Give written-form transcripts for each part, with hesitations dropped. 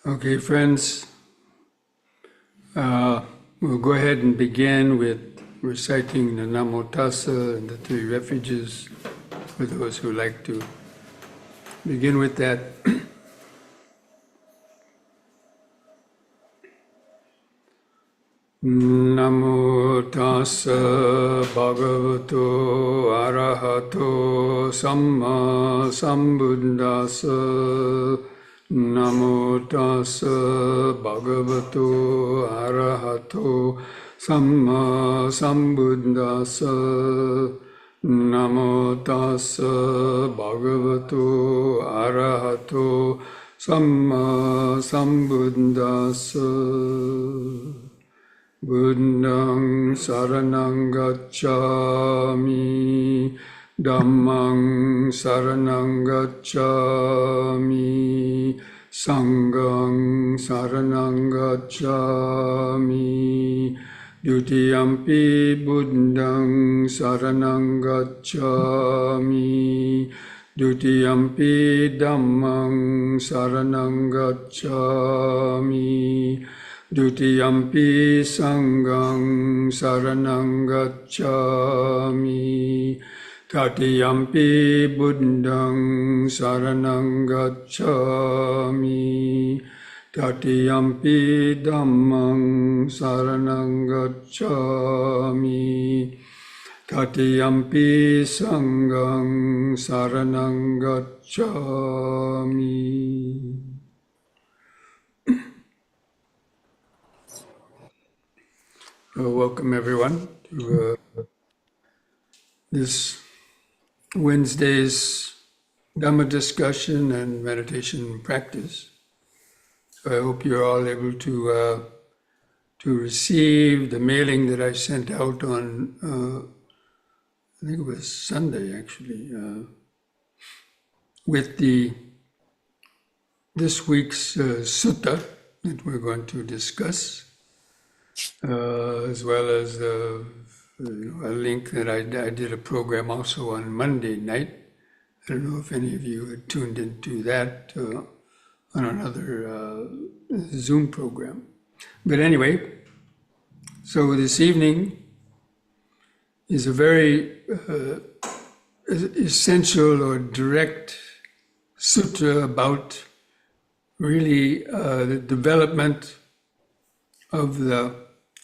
Okay, friends, we'll go ahead and begin with reciting the Namo Tassa and the three refuges for those who like to begin with that. Namo Tassa Bhagavato Arahato Samma Sambuddhassa. Namo Tassa Bhagavato Arahato Samma Sambuddhassa. Namo Tassa Bhagavato Arahato Samma Sambuddhassa. Buddhang saranang gacchami, Dhammang saranang gacchami, Sanghang saranang gacchami, Dutiyampi Buddhang saranang gacchami, Dutiyampi Dhammang saranang gacchami, Dutiyampi Sanghang saranang gacchami, Tatiyampi Buddhang saranang gacchami, Tatiyampi Dhammang saranang gacchami, Tatiyampi Sanghang saranang gacchami. Welcome everyone to this Wednesday's Dhamma discussion and meditation practice. So I hope you're all able to receive the mailing that I sent out on, I think it was Sunday actually, with this week's sutta that we're going to discuss. As well as a link that I did a program also on Monday night. I don't know if any of you had tuned into that on another Zoom program. But anyway, so this evening is a very essential or direct sutra about really the development of the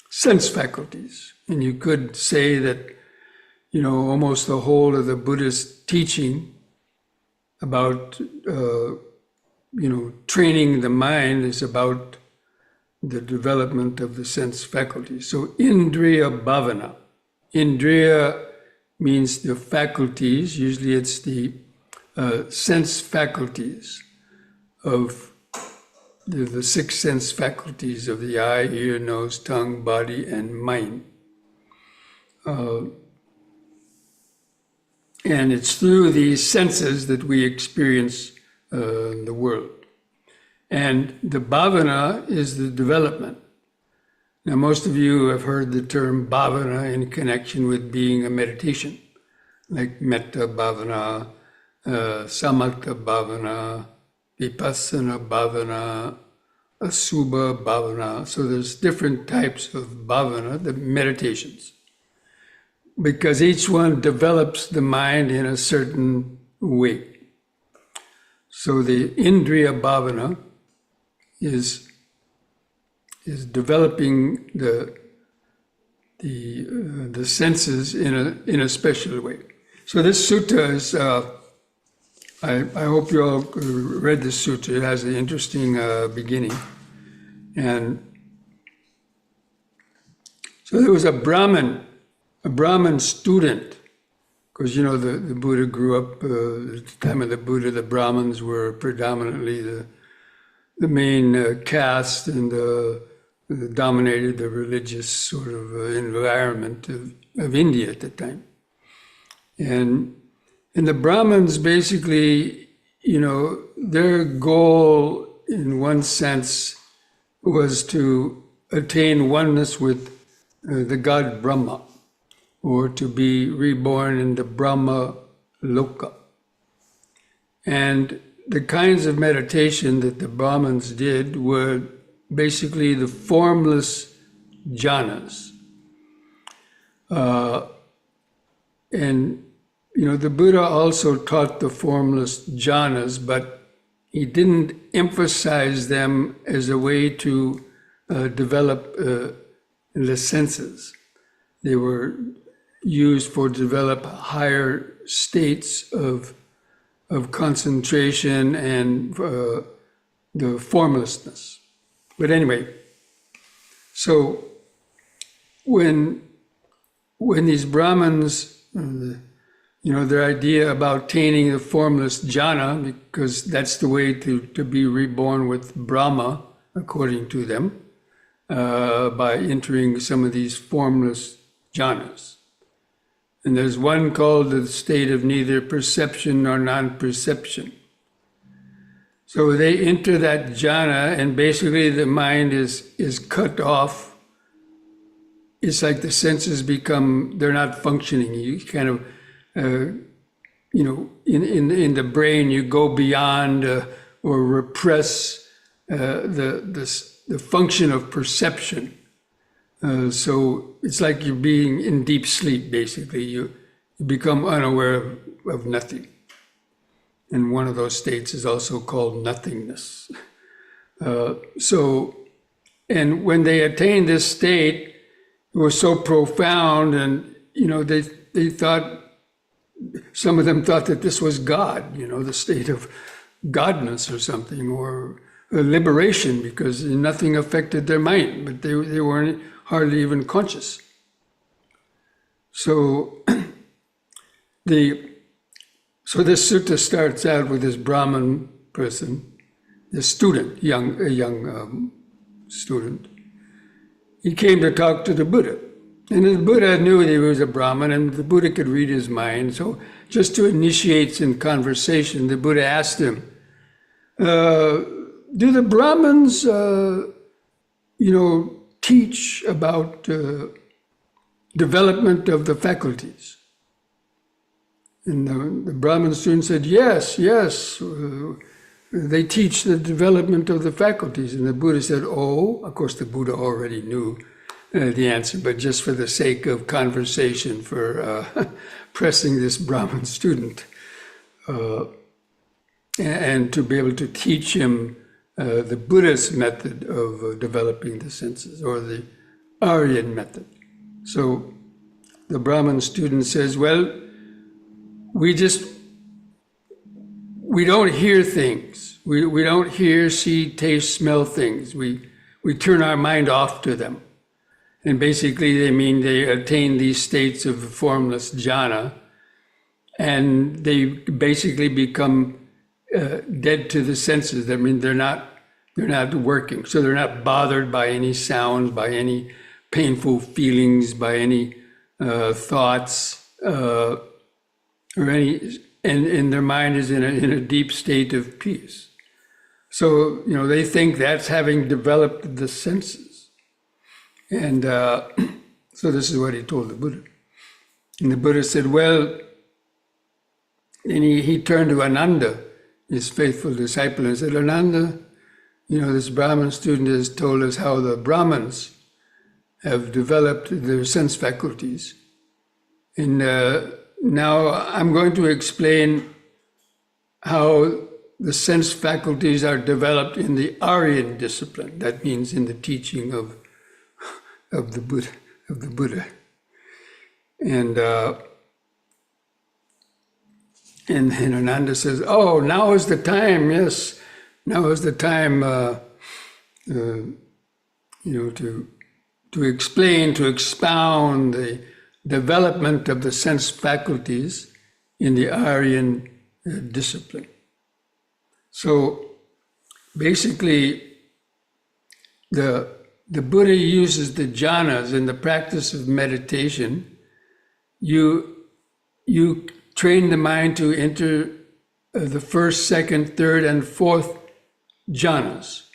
sense faculties. And you could say that, almost the whole of the Buddhist teaching about, training the mind is about the development of the sense faculties. So Indriya Bhavana. Indriya means the faculties, usually it's the sense faculties of the six sense faculties of the eye, ear, nose, tongue, body, and mind. And it's through these senses that we experience the world. And the bhavana is the development. Now, most of you have heard the term bhavana in connection with being a meditation, like metta bhavana, samatha bhavana, Vipassana bhavana, asubha bhavana. So there's different types of bhavana, the meditations, because each one develops the mind in a certain way. So the Indriya bhavana is developing the senses in a special way. So this sutta is. I hope you all read this sutra. It has an interesting beginning. And so there was a Brahmin student, because the Buddha grew up, at the time of the Buddha, the Brahmins were predominantly the main caste and dominated the religious sort of environment of India at the time. And the Brahmins basically, their goal in one sense was to attain oneness with the God Brahma, or to be reborn in the Brahma Loka. And the kinds of meditation that the Brahmins did were basically the formless jhanas. And the Buddha also taught the formless jhanas, but he didn't emphasize them as a way to develop the senses. They were used for develop higher states of concentration and the formlessness. But anyway, so when these Brahmins, their idea about attaining the formless jhana, because that's the way to be reborn with Brahma, according to them, by entering some of these formless jhanas. And there's one called the state of neither perception nor non-perception. So they enter that jhana, and basically the mind is cut off. It's like the senses they're not functioning. You kind of, in the brain, you go beyond or repress the function of perception. So it's like you're being in deep sleep, basically. You become unaware of nothing. And one of those states is also called nothingness. And when they attained this state, it was so profound, and they thought, some of them thought that this was God, the state of godness or something, or liberation, because nothing affected their mind, but they weren't hardly even conscious. So this sutta starts out with this Brahmin person, this student, a young student. He came to talk to the Buddha. And the Buddha knew that he was a Brahmin, and the Buddha could read his mind. So just to initiate some conversation, the Buddha asked him, do the Brahmins, teach about development of the faculties? And the Brahmin student said, yes, they teach the development of the faculties. And the Buddha said, of course the Buddha already knew the answer, but just for the sake of conversation, for pressing this Brahmin student, and to be able to teach him the Buddhist method of developing the senses, or the Aryan method. So the Brahmin student says, well, we don't hear things. We don't hear, see, taste, smell things. We turn our mind off to them. And basically they mean they attain these states of formless jhana, and they basically become dead to the senses. I mean, they're not working. So they're not bothered by any sounds, by any painful feelings, by any thoughts, or any, and their mind is in a deep state of peace. So, they think that's having developed the senses. And so this is what he told the Buddha. And the Buddha said, well, and he turned to Ananda, his faithful disciple, and said, Ananda, this Brahmin student has told us how the Brahmins have developed their sense faculties. And now I'm going to explain how the sense faculties are developed in the Aryan discipline. That means in the teaching of the Buddha. And Ananda says, now is the time, yes. Now is the time, to explain, to expound the development of the sense faculties in the Aryan discipline. So basically, the Buddha uses the jhanas in the practice of meditation. You train the mind to enter the first, second, third, and fourth jhanas.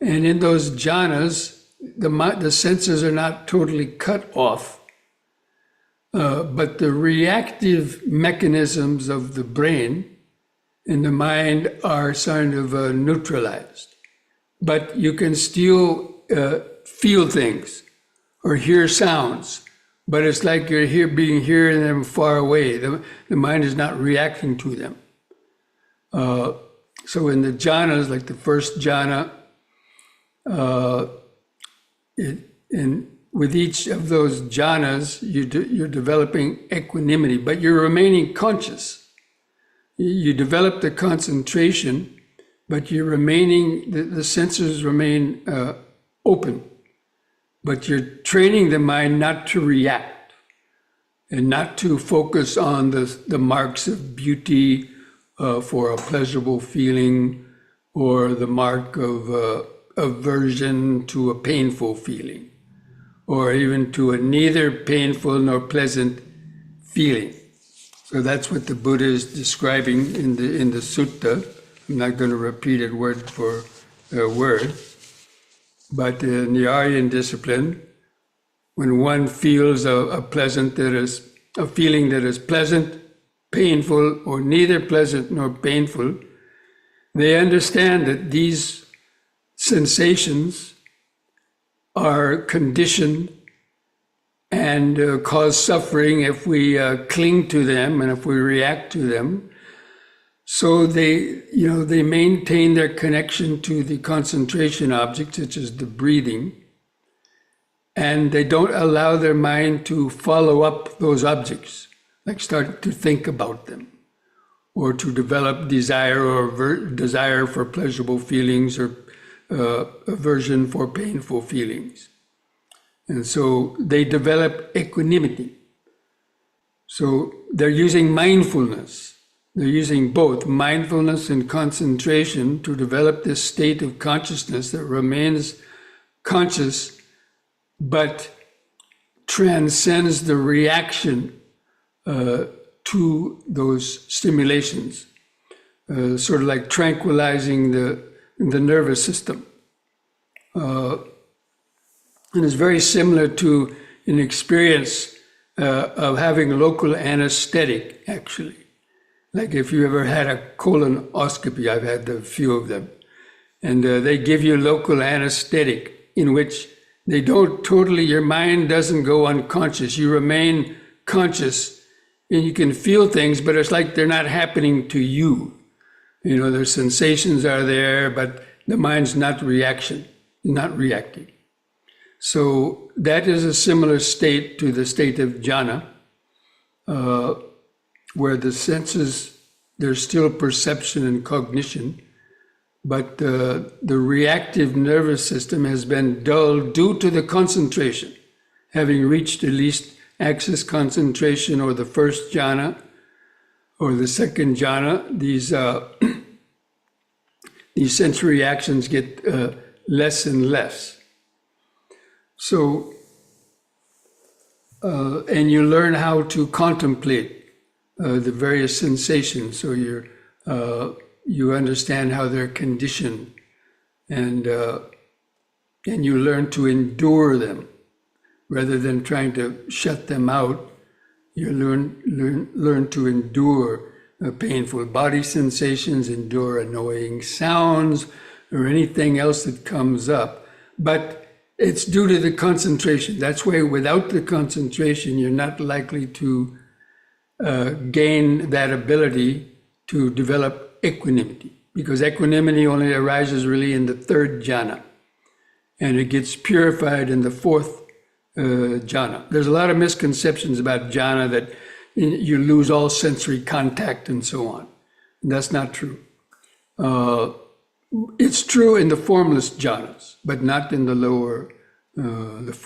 And in those jhanas, the senses are not totally cut off, but the reactive mechanisms of the brain and the mind are kind of neutralized. But you can still feel things or hear sounds, but it's like you're hearing them far away. The mind is not reacting to them. So in the jhanas, like the first jhana, with each of those jhanas, you're developing equanimity, but you're remaining conscious. You develop the concentration, but you're remaining, the senses remain open. But you're training the mind not to react and not to focus on the marks of beauty for a pleasurable feeling, or the mark of aversion to a painful feeling, or even to a neither painful nor pleasant feeling. So that's what the Buddha is describing in the sutta. I'm not going to repeat it word for word, but in the Aryan discipline, when one feels a feeling that is pleasant, painful, or neither pleasant nor painful, they understand that these sensations are conditioned and cause suffering if we cling to them and if we react to them. So they maintain their connection to the concentration object, such as the breathing, and they don't allow their mind to follow up those objects, like start to think about them, or to develop desire for pleasurable feelings, or aversion for painful feelings. And so they develop equanimity. So they're using mindfulness. They're using both mindfulness and concentration to develop this state of consciousness that remains conscious, but transcends the reaction to those stimulations, sort of like tranquilizing the nervous system. And it's very similar to an experience of having local anesthetic, actually. Like if you ever had a colonoscopy, I've had a few of them, and they give you local anesthetic in which they don't totally, your mind doesn't go unconscious. You remain conscious and you can feel things, but it's like they're not happening to you. You know, their sensations are there, but the mind's not reacting. So that is a similar state to the state of jhana, where the senses, there's still perception and cognition, but the reactive nervous system has been dulled due to the concentration. Having reached at least axis concentration, or the first jhana, or the second jhana, these sensory reactions get less and less. So, and you learn how to contemplate the various sensations. So you understand how they're conditioned, and you learn to endure them rather than trying to shut them out. You learn to endure painful body sensations, endure annoying sounds, or anything else that comes up. But it's due to the concentration. That's why without the concentration, you're not likely to gain that ability to develop equanimity, because equanimity only arises really in the third jhana, and it gets purified in the fourth jhana. There's a lot of misconceptions about jhana, that you lose all sensory contact and so on. And that's not true. It's true in the formless jhanas, but not in the lower,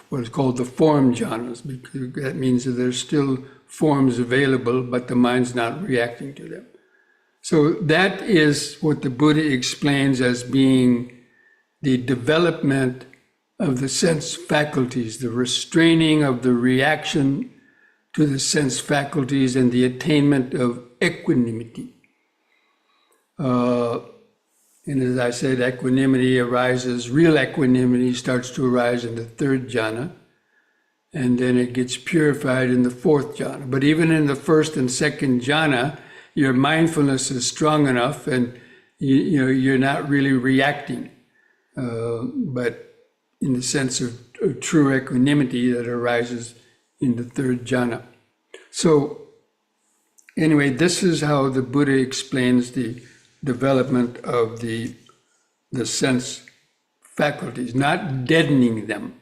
what is called the form jhanas, because that means that there's still forms available, but the mind's not reacting to them. So that is what the Buddha explains as being the development of the sense faculties, the restraining of the reaction to the sense faculties, and the attainment of equanimity. And as I said, real equanimity starts to arise in the third jhana, and then it gets purified in the fourth jhana. But even in the first and second jhana, your mindfulness is strong enough, and you're not really reacting, but in the sense of true equanimity that arises in the third jhana. So anyway, this is how the Buddha explains the development of the sense faculties, not deadening them,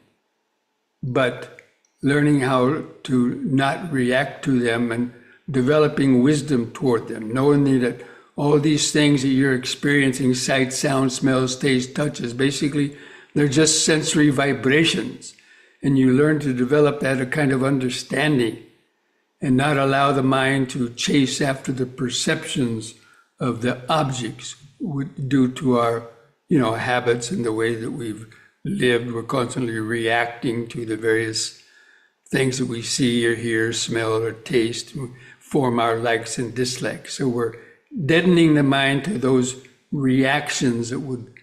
but learning how to not react to them and developing wisdom toward them, knowing that all these things that you're experiencing, sight, sound, smells, taste, touches, basically they're just sensory vibrations. And you learn to develop that a kind of understanding and not allow the mind to chase after the perceptions of the objects due to our habits and the way that we've lived. We're constantly reacting to the various things that we see or hear, smell or taste, form our likes and dislikes. So we're deadening the mind to those reactions that would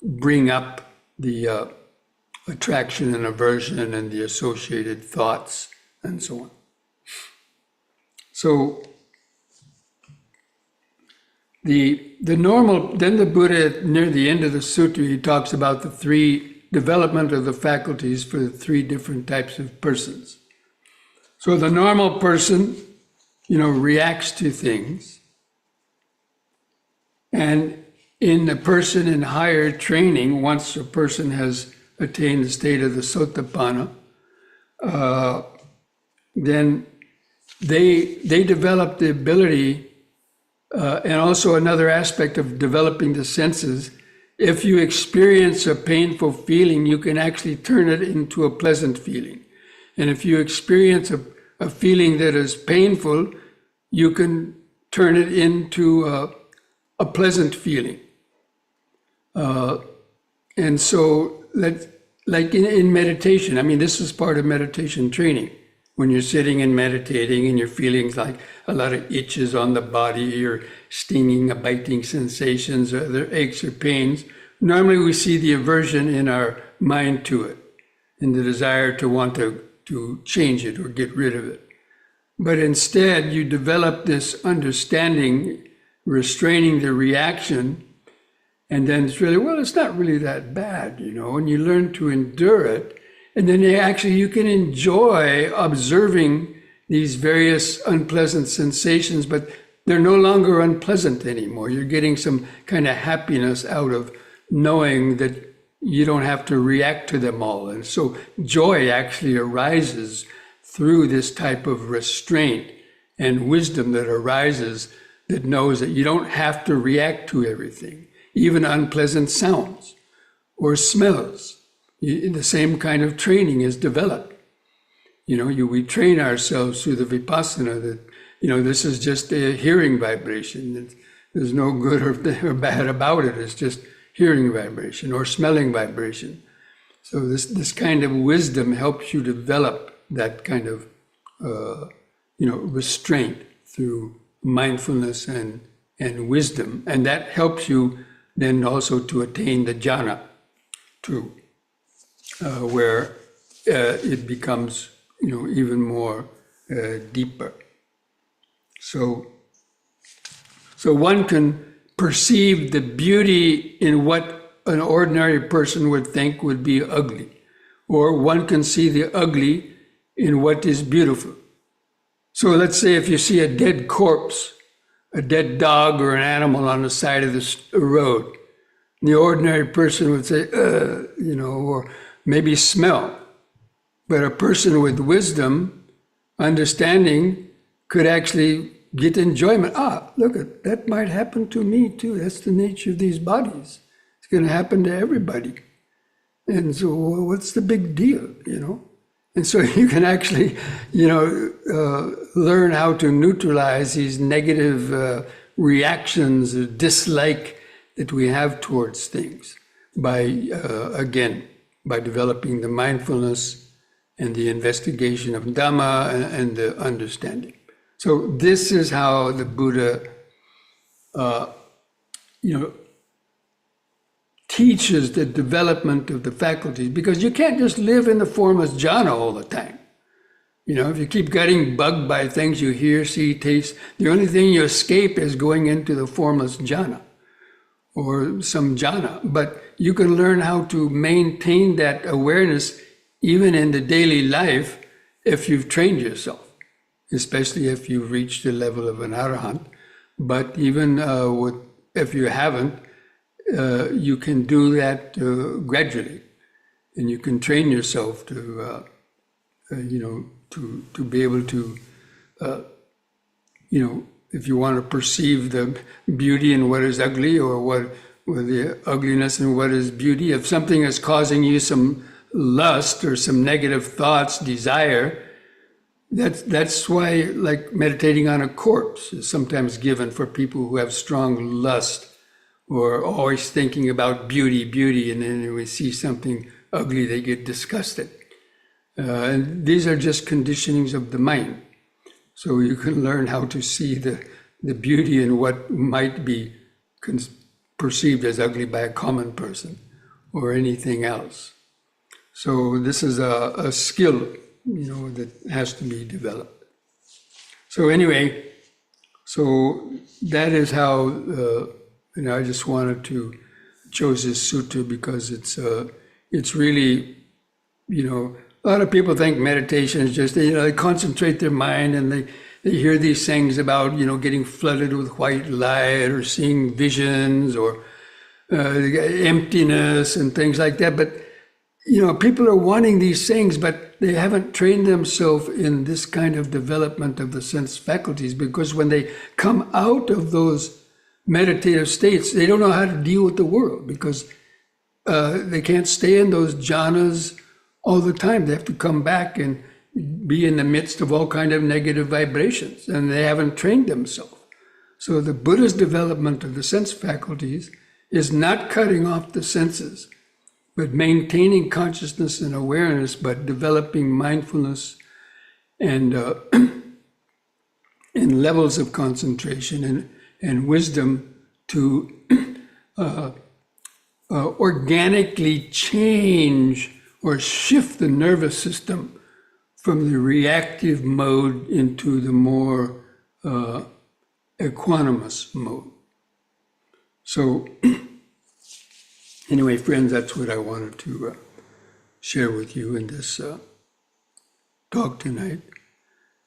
bring up the attraction and aversion and the associated thoughts and so on. So the normal, then the Buddha, near the end of the sutra, he talks about the three development of the faculties for the three different types of persons. So the normal person, reacts to things. And in the person in higher training, once a person has attained the state of the Sotapanna, then they develop the ability, and also another aspect of developing the senses. If you experience a painful feeling, you can actually turn it into a pleasant feeling. And if you experience a feeling that is painful, you can turn it into a pleasant feeling. And so, like in meditation, I mean, this is part of meditation training. When you're sitting and meditating and you're feeling like a lot of itches on the body or stinging or biting sensations or other aches or pains, normally we see the aversion in our mind to it and the desire to want to change it or get rid of it. But instead, you develop this understanding, restraining the reaction, and then it's really, well, it's not really that bad, and you learn to endure it. And then you can enjoy observing these various unpleasant sensations, but they're no longer unpleasant anymore. You're getting some kind of happiness out of knowing that you don't have to react to them all. And so joy actually arises through this type of restraint and wisdom that arises that knows that you don't have to react to everything, even unpleasant sounds or smells. The same kind of training is developed. We train ourselves through the vipassana that, this is just a hearing vibration. There's no good or bad about it. It's just hearing vibration or smelling vibration. So this kind of wisdom helps you develop that kind of, restraint through mindfulness and wisdom. And that helps you then also to attain the jhana too. Where it becomes, even more deeper. So one can perceive the beauty in what an ordinary person would think would be ugly, or one can see the ugly in what is beautiful. So let's say if you see a dead corpse, a dead dog or an animal on the side of the road, the ordinary person would say, or maybe smell. But a person with wisdom, understanding, could actually get enjoyment. Look, that might happen to me too. That's the nature of these bodies. It's going to happen to everybody. And so what's the big deal, And so you can actually, learn how to neutralize these negative reactions or dislike that we have towards things by, by developing the mindfulness and the investigation of Dhamma and the understanding. So this is how the Buddha, teaches the development of the faculties, because you can't just live in the formless jhana all the time. You know, if you keep getting bugged by things you hear, see, taste, the only thing you escape is going into the formless jhana or some jhana. But you can learn how to maintain that awareness even in the daily life if you've trained yourself, especially if you've reached the level of an arahant. But even if you haven't, you can do that gradually, and you can train yourself to, to be able to, if you want to perceive the beauty in what is ugly, or the ugliness in what is beauty. If something is causing you some lust or some negative thoughts, desire, that's why, like, meditating on a corpse is sometimes given for people who have strong lust, or always thinking about beauty, and then when we see something ugly, they get disgusted. And these are just conditionings of the mind. So you can learn how to see the beauty in what might be perceived as ugly by a common person or anything else. So this is a skill, that has to be developed. So anyway, so that is how, I just wanted to chose this sutta because it's really, a lot of people think meditation is just, they concentrate their mind and they hear these things about, getting flooded with white light or seeing visions or emptiness and things like that. But, people are wanting these things, but they haven't trained themselves in this kind of development of the sense faculties, because when they come out of those meditative states, they don't know how to deal with the world, because they can't stay in those jhanas all the time. They have to come back and be in the midst of all kind of negative vibrations, and they haven't trained themselves. So the Buddha's development of the sense faculties is not cutting off the senses, but maintaining consciousness and awareness, but developing mindfulness and and levels of concentration and wisdom to organically change or shift the nervous system from the reactive mode into the more equanimous mode. So anyway, friends, that's what I wanted to share with you in this talk tonight.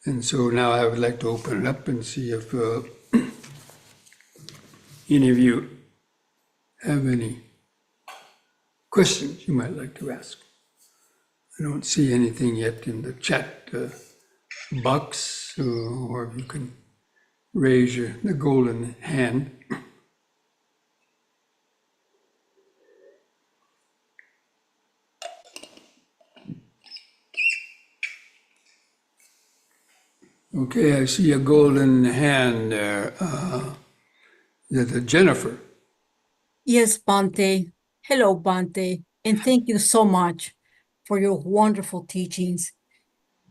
And so now I would like to open it up and see if any of you have any questions you might like to ask. I don't see anything yet in the chat box, or if you can raise the golden hand. Okay, I see a golden hand there. Jennifer. Yes, Bhante. Hello, Bhante. And thank you so much for your wonderful teachings.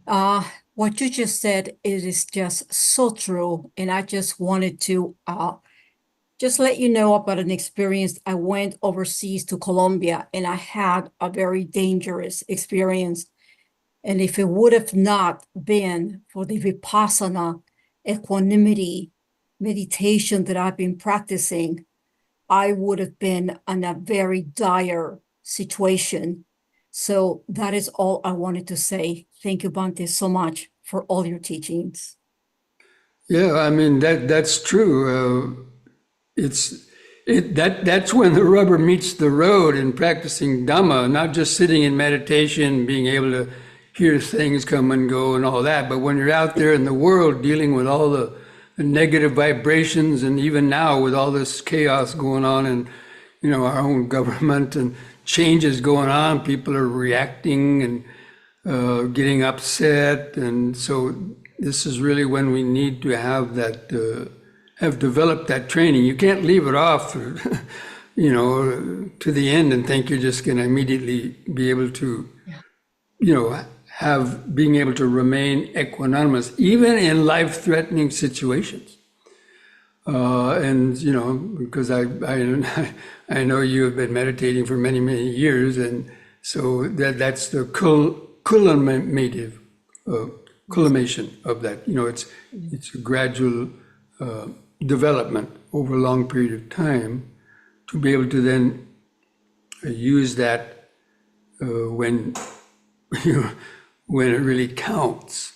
What you just said, it is just so true. And I just wanted to just let you know about an experience. I went overseas to Colombia and I had a very dangerous experience. And if it would have not been for the Vipassana equanimity meditation that I've been practicing, I would have been in a very dire situation. So that is all I wanted to say. Thank you, Bhante, so much for all your teachings. Yeah, I mean, that's true. That's when the rubber meets the road in practicing Dhamma, not just sitting in meditation, being able to hear things come and go and all that, but when you're out there in the world dealing with all the negative vibrations, and even now with all this chaos going on in our own government and changes going on, people are reacting and getting upset, and so this is really when we need to have that have developed that training. You can't leave it off to the end and think you're just going to immediately be able to being able to remain equanimous even in life-threatening situations. Because I know you have been meditating for many, many years, and so that's the culminative culmination of that. It's a gradual development over a long period of time to be able to then use that when when it really counts.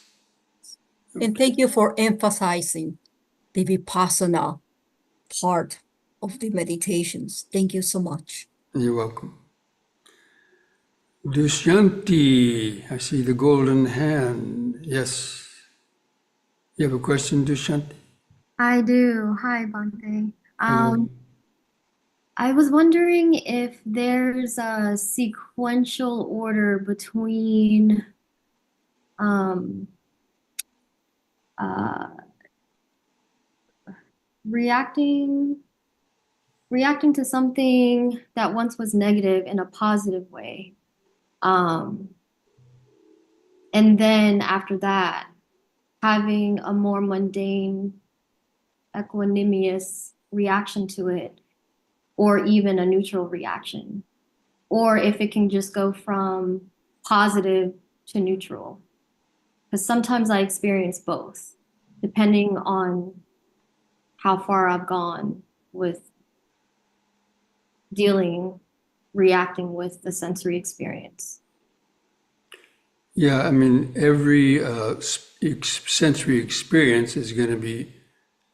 And thank you for emphasizing the Vipassana part of the meditations. Thank you so much. You're welcome. Dushanti, I see the golden hand. Yes. You have a question, Dushanti? I do. Hi, Bhante. Hello. I was wondering if there's a sequential order between um, uh, reacting to something that once was negative in a positive way. And then after that, having a more mundane, equanimous reaction to it, or even a neutral reaction, or if it can just go from positive to neutral. Because sometimes I experience both, depending on how far I've gone with reacting with the sensory experience. Yeah, I mean, every sensory experience is going to be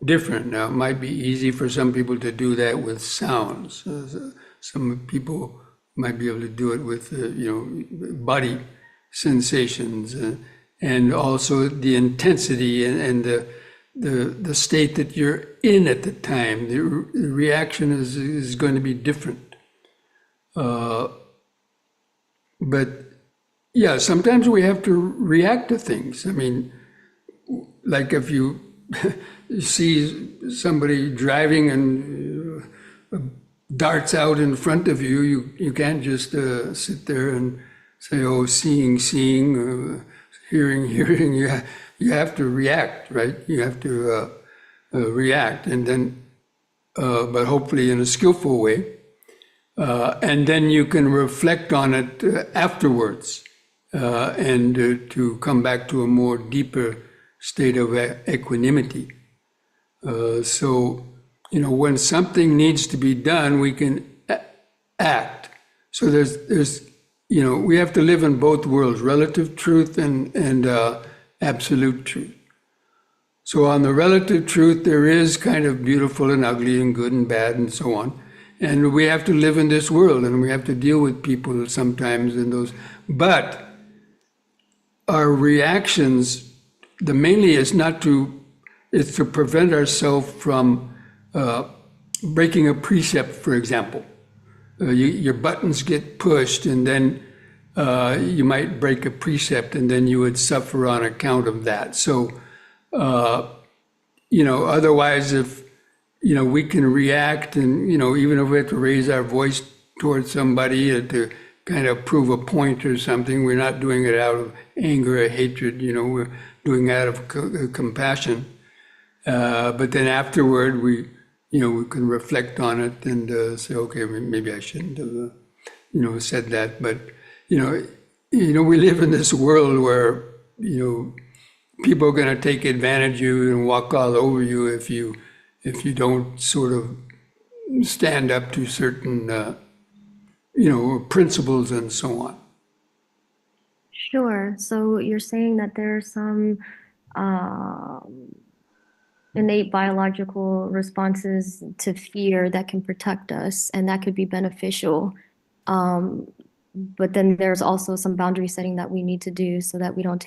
different. Now, it might be easy for some people to do that with sounds. Some people might be able to do it with, body sensations, and also the intensity and the state that you're in at the time. The reaction is going to be different. But yeah, sometimes we have to react to things. I mean, like if you see somebody driving and darts out in front of you, you can't just sit there and say, oh, seeing, hearing, hearing. You have to react, right? You have to react, and then, but hopefully in a skillful way. And then you can reflect on it afterwards, and to come back to a more deeper state of equanimity. So, when something needs to be done, we can act. So there's we have to live in both worlds, relative truth and absolute truth. So on the relative truth, there is kind of beautiful and ugly and good and bad and so on. And we have to live in this world, and we have to deal with people sometimes in those. But our reactions, the mainly is it's to prevent ourselves from breaking a precept, for example. Your buttons get pushed, and then you might break a precept, and then you would suffer on account of that. So, otherwise, if we can react, and even if we have to raise our voice towards somebody to kind of prove a point or something, we're not doing it out of anger or hatred. We're doing it out of compassion. But then afterward, we can reflect on it and say, okay, maybe I shouldn't have, said that. But we live in this world where people are going to take advantage of you and walk all over you if you don't sort of stand up to certain principles and so on. Sure. So you're saying that there are some innate biological responses to fear that can protect us, and that could be beneficial. But then there's also some boundary setting that we need to do so that we don't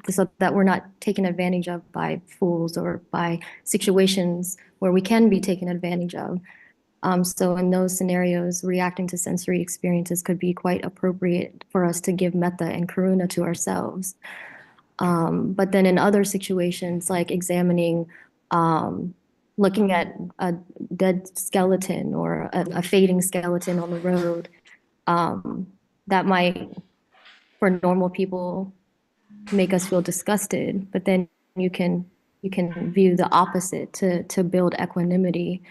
so that we're not taken advantage of by fools or by situations where we can be taken advantage of. So in those scenarios, reacting to sensory experiences could be quite appropriate for us to give metta and karuna to ourselves. But then in other situations, like examining, looking at a dead skeleton or a fading skeleton on the road, that might, for normal people, make us feel disgusted. But then you can view the opposite to build equanimity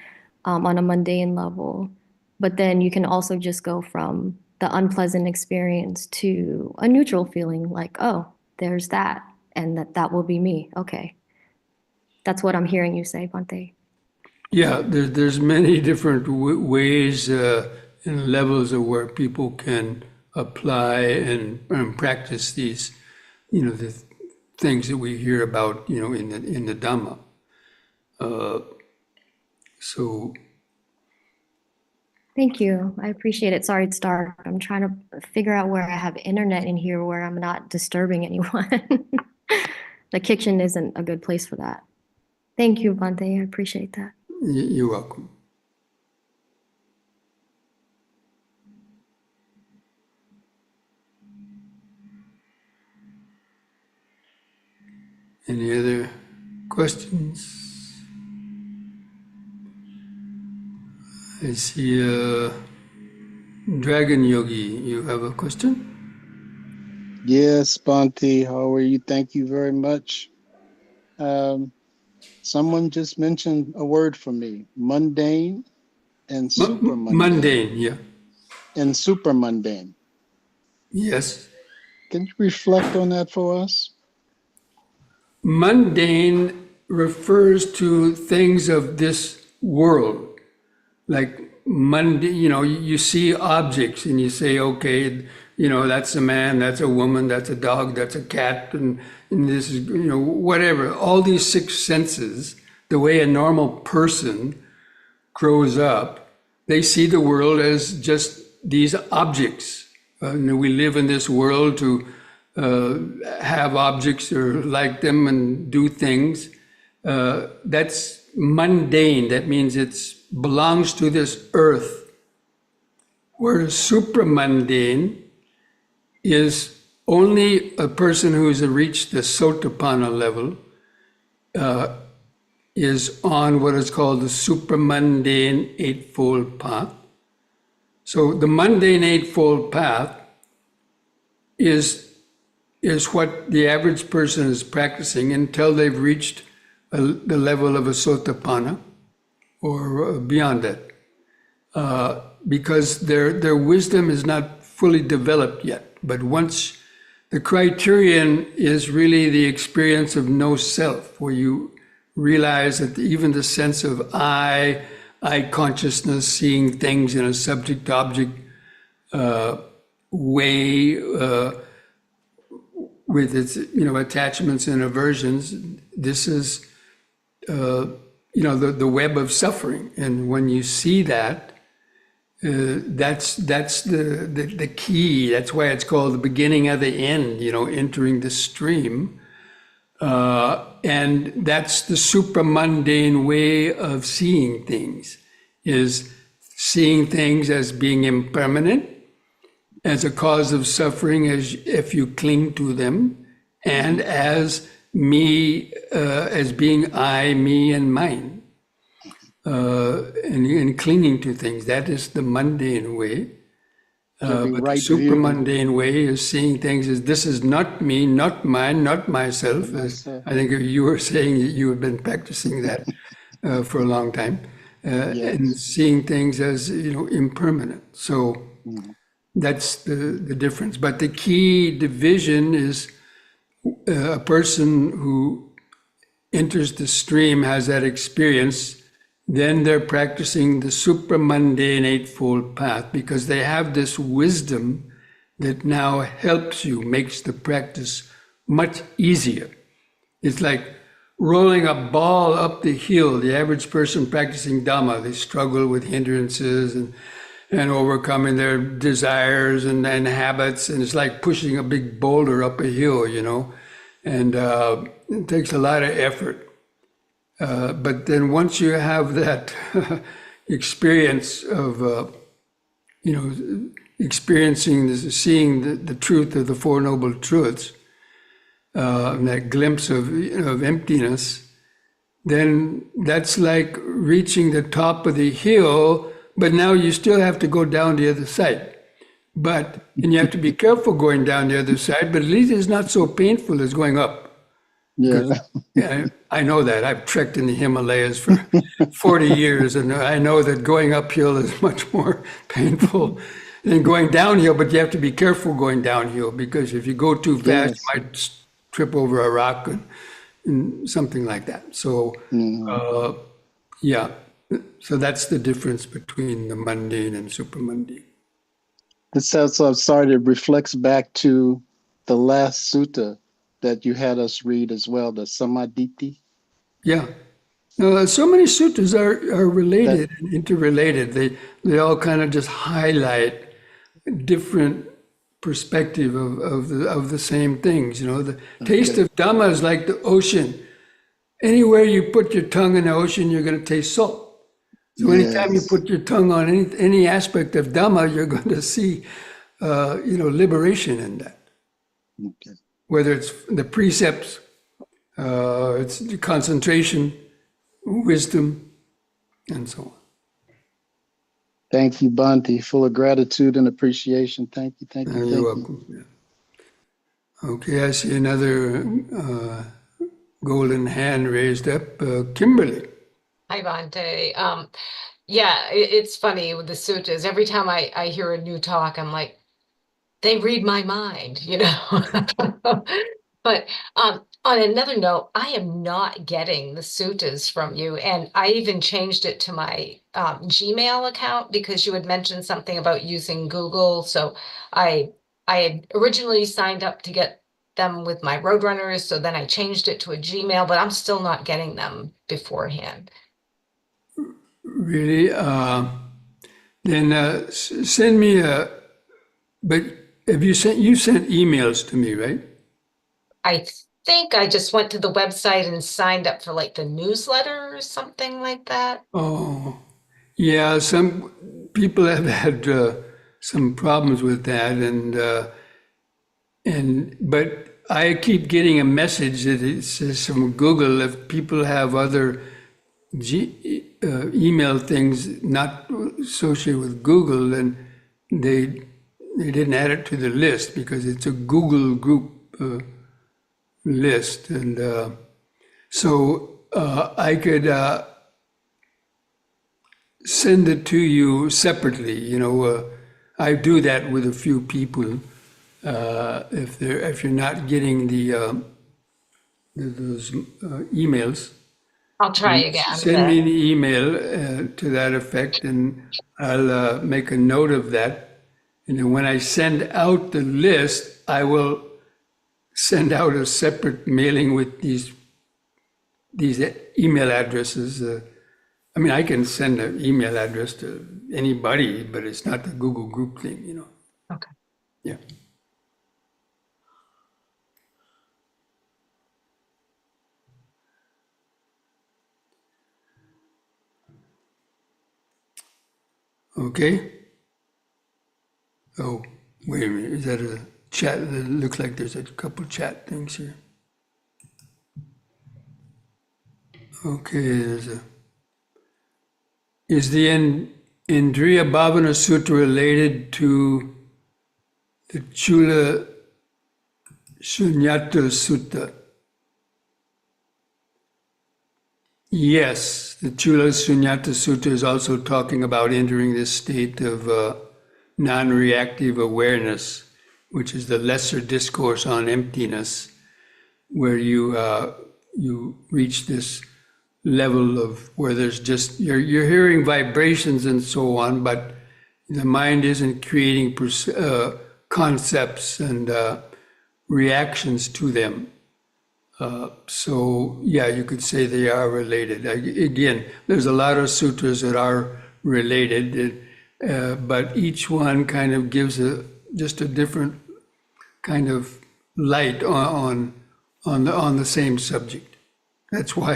on a mundane level. But then you can also just go from the unpleasant experience to a neutral feeling, like, oh, there's that. and that will be me. Okay. That's what I'm hearing you say, Bhante. Yeah, there's many different ways and levels of where people can apply and practice these, the things that we hear about, in the Dhamma. So Thank you. I appreciate it. Sorry it's dark. I'm trying to figure out where I have internet in here where I'm not disturbing anyone. The kitchen isn't a good place for that. Thank you, Bhante. I appreciate that. you're welcome. Any other questions? I see Dragon Yogi, you have a question? Yes, Bhante, how are you? Thank you very much. Someone just mentioned a word for me, mundane and super mundane. Mundane, yeah. And super mundane. Yes. Can you reflect on that for us? Mundane refers to things of this world. Like mundane, you see objects and you say, okay, that's a man, that's a woman, that's a dog, that's a cat, and this is, whatever. All these six senses, the way a normal person grows up, they see the world as just these objects. We live in this world to have objects or like them and do things. That's mundane. That means it belongs to this earth. Whereas supramundane is only a person who has reached the Sotapanna level is on what is called the supramundane eightfold path. So the mundane eightfold path is what the average person is practicing until they've reached the level of a Sotapanna or beyond that, because their wisdom is not fully developed yet. But once the criterion is really the experience of no self, where you realize that even the sense of I consciousness, seeing things in a subject-object way, with its attachments and aversions, this is the web of suffering. And when you see that, that's the key. That's why it's called the beginning of the end, entering the stream. And that's the supramundane way of seeing things, is seeing things as being impermanent, as a cause of suffering, as if you cling to them, and as me, as being I, me, and mine, and clinging to things. That is the mundane way. But the supramundane way is seeing things as this is not me, not mine, not myself. As I think you were saying that you have been practicing that for a long time, and seeing things as impermanent. So that's the difference. But the key division is a person who enters the stream, has that experience, then they're practicing the supramundane eightfold path because they have this wisdom that now helps you, makes the practice much easier. It's like rolling a ball up the hill. The average person practicing Dhamma, they struggle with hindrances and overcoming their desires and habits. And it's like pushing a big boulder up a hill, and it takes a lot of effort. But then once you have that experience of, experiencing this, seeing the truth of the Four Noble Truths, and that glimpse of emptiness, then that's like reaching the top of the hill, but now you still have to go down the other side. And you have to be careful going down the other side, but at least it's not so painful as going up. Yeah, I know that. I've trekked in the Himalayas for 40 years, and I know that going uphill is much more painful than going downhill, but you have to be careful going downhill because if you go too fast, you might trip over a rock and something like that. So, yeah, so that's the difference between the mundane and supramundane. This also, I'm sorry, it reflects back to the last sutta that you had us read as well, the Samaditi. Yeah. So many sutras are related and interrelated. They all kind of just highlight different perspective of the same things. You know, the taste of Dhamma is like the ocean. Anywhere you put your tongue in the ocean, you're going to taste salt. So anytime you put your tongue on any aspect of Dhamma, you're going to see, liberation in that. Okay. Whether it's the precepts, it's the concentration, wisdom, and so on. Thank you, Bhante, full of gratitude and appreciation. Thank you, thank you, thank You're you. welcome. Yeah. Okay, I see another golden hand raised up. Kimberly. Hi, Bhante. Yeah, it's funny with the sutras. Every time I hear a new talk, I'm like, they read my mind, you know. But on another note, I am not getting the suttas from you, and I even changed it to my Gmail account because you had mentioned something about using Google. So I had originally signed up to get them with my Roadrunners, so then I changed it to a Gmail, but I'm still not getting them beforehand. Really? Then send me but have you sent emails to me, right? I think I just went to the website and signed up for like the newsletter or something like that. Oh, yeah. Some people have had some problems with that, but I keep getting a message that it says from Google if people have other email things not associated with Google, then they didn't add it to the list because it's a Google group list, and so I could send it to you separately. You know, I do that with a few people. If you're not getting those emails, I'll try again. send me an email to that effect, and I'll make a note of that. And then when I send out the list, I will send out a separate mailing with these email addresses. I mean, I can send an email address to anybody, but it's not the Google group thing, you know. Okay. Yeah. Okay. Oh, wait a minute. Is that a chat? It looks like there's a couple chat things here. Okay, is the Indriya Bhavana Sutra related to the Chula Shunyata Sutta? Yes, the Chula Shunyata Sutta is also talking about entering this state of non-reactive awareness, which is the lesser discourse on emptiness, where you reach this level of where there's just you're hearing vibrations and so on, but the mind isn't creating concepts and reactions to them. So yeah, you could say they are related. Again, there's a lot of sutras that are related, but each one kind of gives just a different kind of light on the same subject. That's why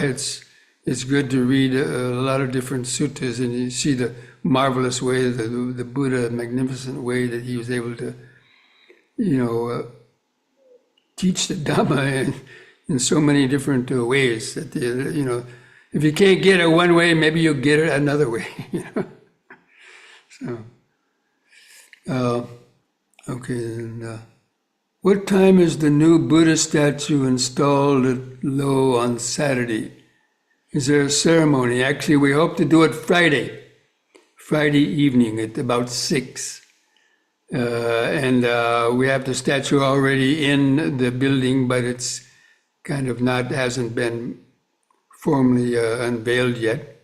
it's good to read a lot of different suttas, and you see the marvelous way, the Buddha, magnificent way that he was able to, teach the Dhamma in so many different ways that, if you can't get it one way, maybe you'll get it another way, So, okay, then, what time is the new Buddha statue installed at Low on Saturday? Is there a ceremony? Actually, we hope to do it Friday evening at about 6. And we have the statue already in the building, but it's kind of not hasn't been formally unveiled yet.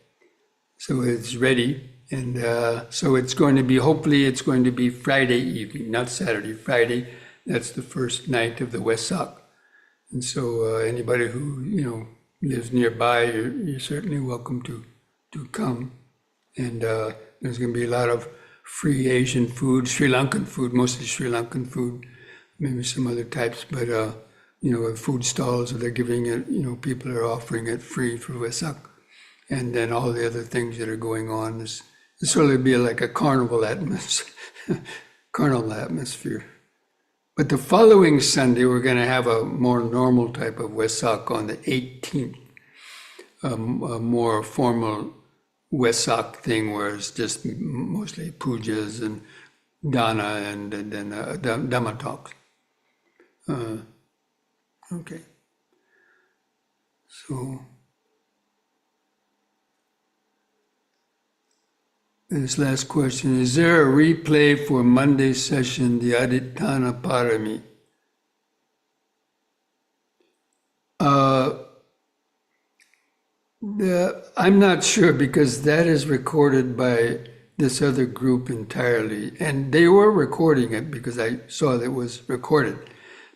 So it's ready. And so it's going to be, hopefully it's going to be Friday evening, not Saturday, Friday. That's the first night of the Wesak. And so anybody who, lives nearby, you're certainly welcome to come. And there's going to be a lot of free Asian food, Sri Lankan food, mostly Sri Lankan food, maybe some other types, but food stalls that they're giving it, people are offering it free for Wesak. And then all the other things that are going on is sort of be like a carnival atmosphere, carnival atmosphere. But the following Sunday, we're going to have a more normal type of Wesak on the 18th, a more formal Wesak thing where it's just mostly pujas and dana and then dhamma talks. Okay. So this last question, is there a replay for Monday session, the Aditana Parami? I'm not sure because that is recorded by this other group entirely. And they were recording it because I saw that it was recorded.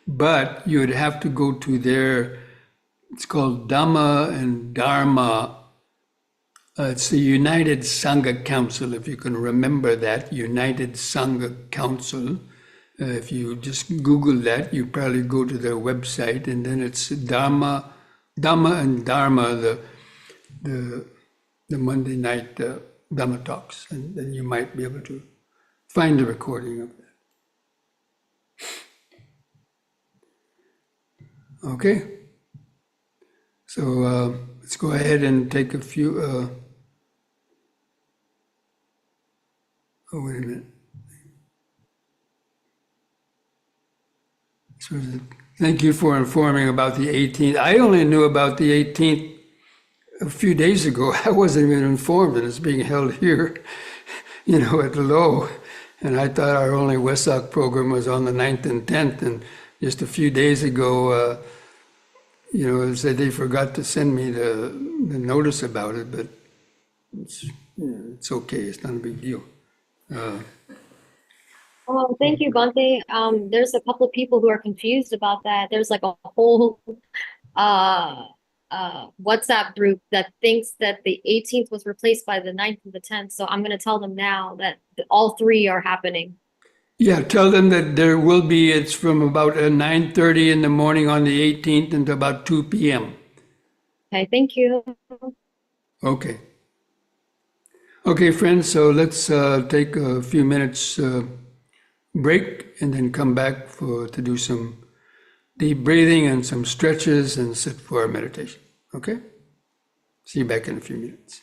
But you would have to go to their, it's called Dhamma and Dharma. It's the United Sangha Council, if you can remember that, United Sangha Council. If you just Google that, you probably go to their website, and then it's Dhamma and Dharma, the Monday night Dhamma talks, and then you might be able to find the recording of that. Okay, so let's go ahead and take a few. Oh, wait a minute. So, thank you for informing about the 18th. I only knew about the 18th a few days ago. I wasn't even informed that it's being held here, at Low. And I thought our only Wesak program was on the 9th and 10th. And just a few days ago, they said they forgot to send me the notice about it, but it's okay. It's not a big deal. Oh, thank you, Bhante. There's a couple of people who are confused about that. There's like a whole uh WhatsApp group that thinks that the 18th was replaced by the 9th and the 10th. So I'm gonna tell them now that all three are happening. Yeah, tell them that there will be, it's from about 9:30 in the morning on the 18th until about 2 p.m. Okay, thank you. Okay. Okay, friends, so let's take a few minutes break and then come back to do some deep breathing and some stretches and sit for our meditation. Okay? See you back in a few minutes.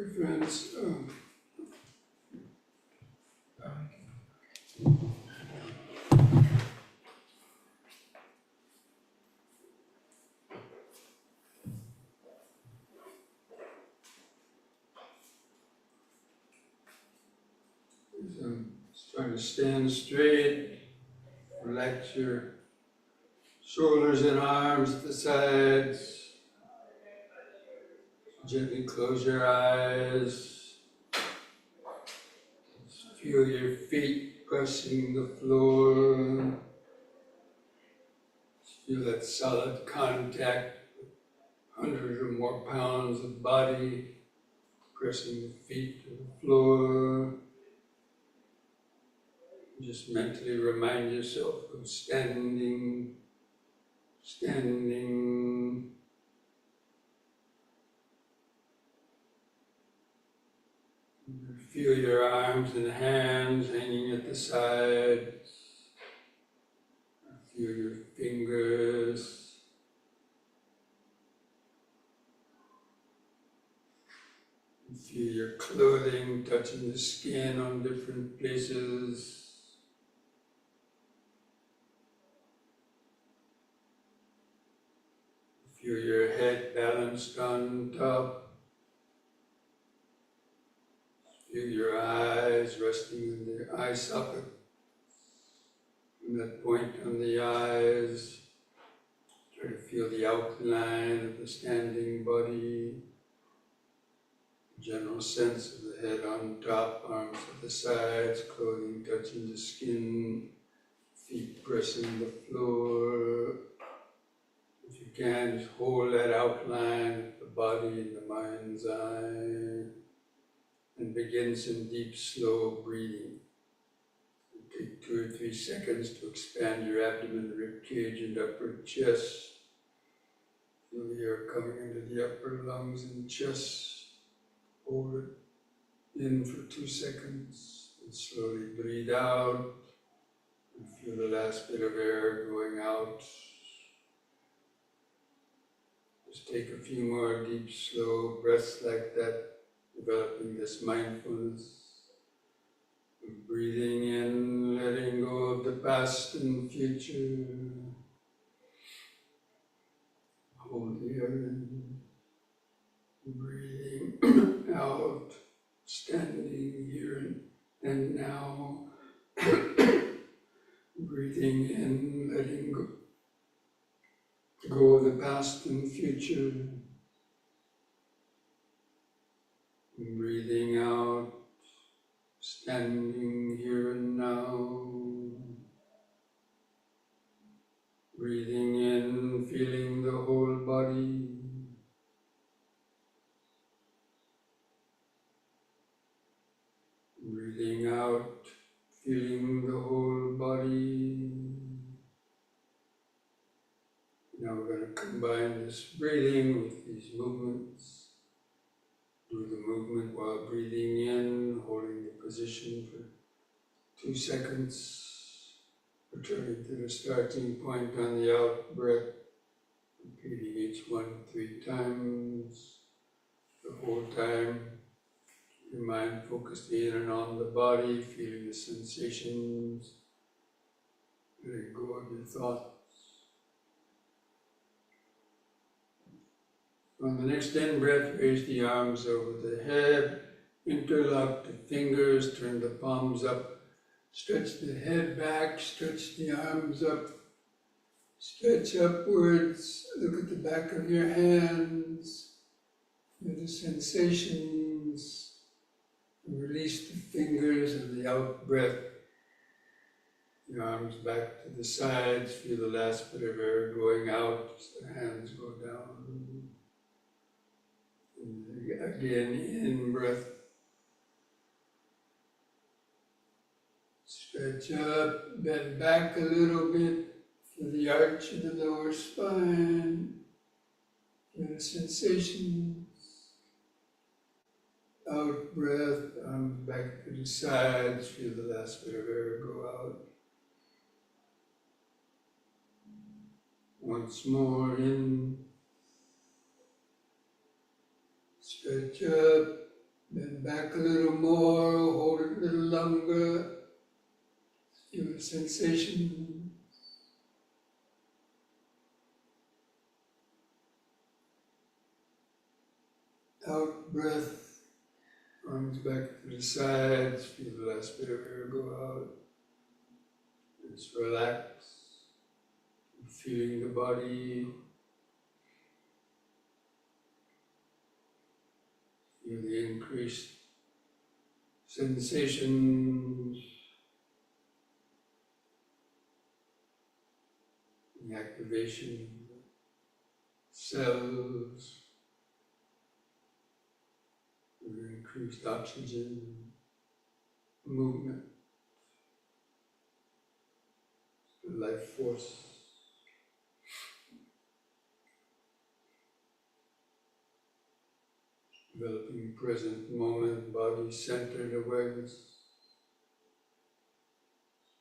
Okay, friends. Just trying to stand straight, relax your shoulders and arms at the sides. Gently close your eyes. Feel your feet pressing the floor. Feel that solid contact, 100 or more pounds of body pressing the feet to the floor. Just mentally remind yourself of standing. Feel your arms and hands hanging at the sides. Feel your fingers. Feel your clothing touching the skin on different places. Feel your head balanced on top. Feel your eyes resting in the eye socket. From that point on the eyes, try to feel the outline of the standing body. General sense of the head on top, arms at the sides, clothing touching the skin, feet pressing the floor. If you can, just hold that outline of the body in the mind's eye and begin some deep, slow breathing. Take 2 or 3 seconds to expand your abdomen, rib cage, and upper chest. Feel the air coming into the upper lungs and chest. Hold it in for 2 seconds and slowly breathe out. And feel the last bit of air going out. Just take a few more deep, slow breaths like that, developing this mindfulness. Breathing in, letting go of the past and future. Hold the air in. Breathing out, standing here and now. Breathing in, letting go of the past and future. Breathing out, standing here and now. Breathing in, feeling the whole body. Breathing out, feeling the whole body. Now we're going to combine this breathing with these movements. Do the movement while breathing in, holding the position for 2 seconds. Returning to the starting point on the out breath, repeating each one 3 times. The whole time, your mind focused in and on the body, feeling the sensations, letting go of your thoughts. On the next in-breath, raise the arms over the head, interlock the fingers, turn the palms up. Stretch the head back, stretch the arms up, stretch upwards, look at the back of your hands, feel the sensations, and release the fingers and the out breath. The arms back to the sides, feel the last bit of air going out as the hands go down. And again, in breath. Stretch up, bend back a little bit, feel the arch of the lower spine, feel the sensations. Out breath, arms back to the sides, feel the last bit of air go out. Once more in. Stretch up, Then back a little more, hold it a little longer. Feel the sensation. Out breath, arms back to the sides, feel the last bit of air go out. Just relax, feeling the body, feel the increased sensations, the activation of cells, the increased oxygen, movement, the life force. Developing present moment, body-centered awareness.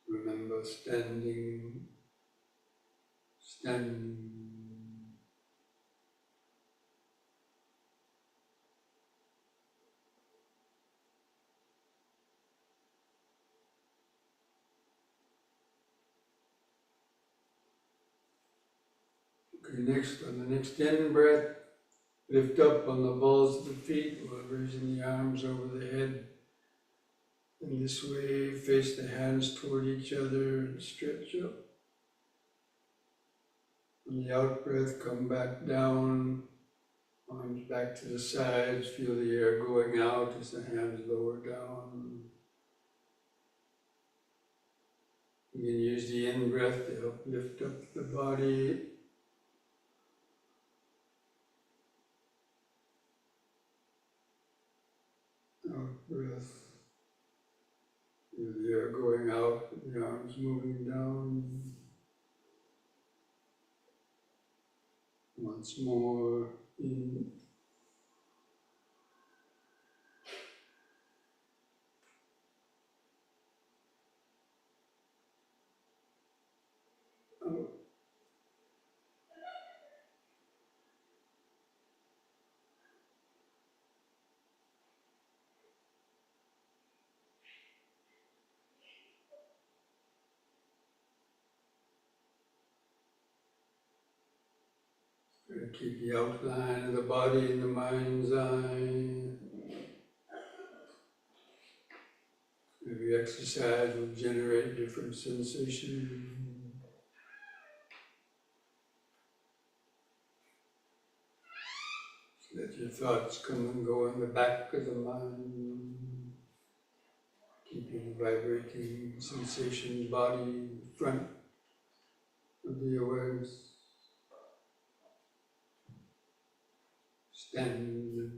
Remember standing. Okay, next, on the next in breath, lift up on the balls of the feet while raising the arms over the head. In this way, face the hands toward each other and stretch up. On the out breath, come back down, arms back to the sides, feel the air going out as the hands lower down. You can use the in breath to help lift up the body. Out breath. Feel the air going out, the arms moving down. Once more, in. Out. Keep the outline of the body in the mind's eye. Every exercise will generate different sensations. Let your thoughts come and go in the back of the mind. Keeping vibrating sensations, body in front of the awareness. Stand.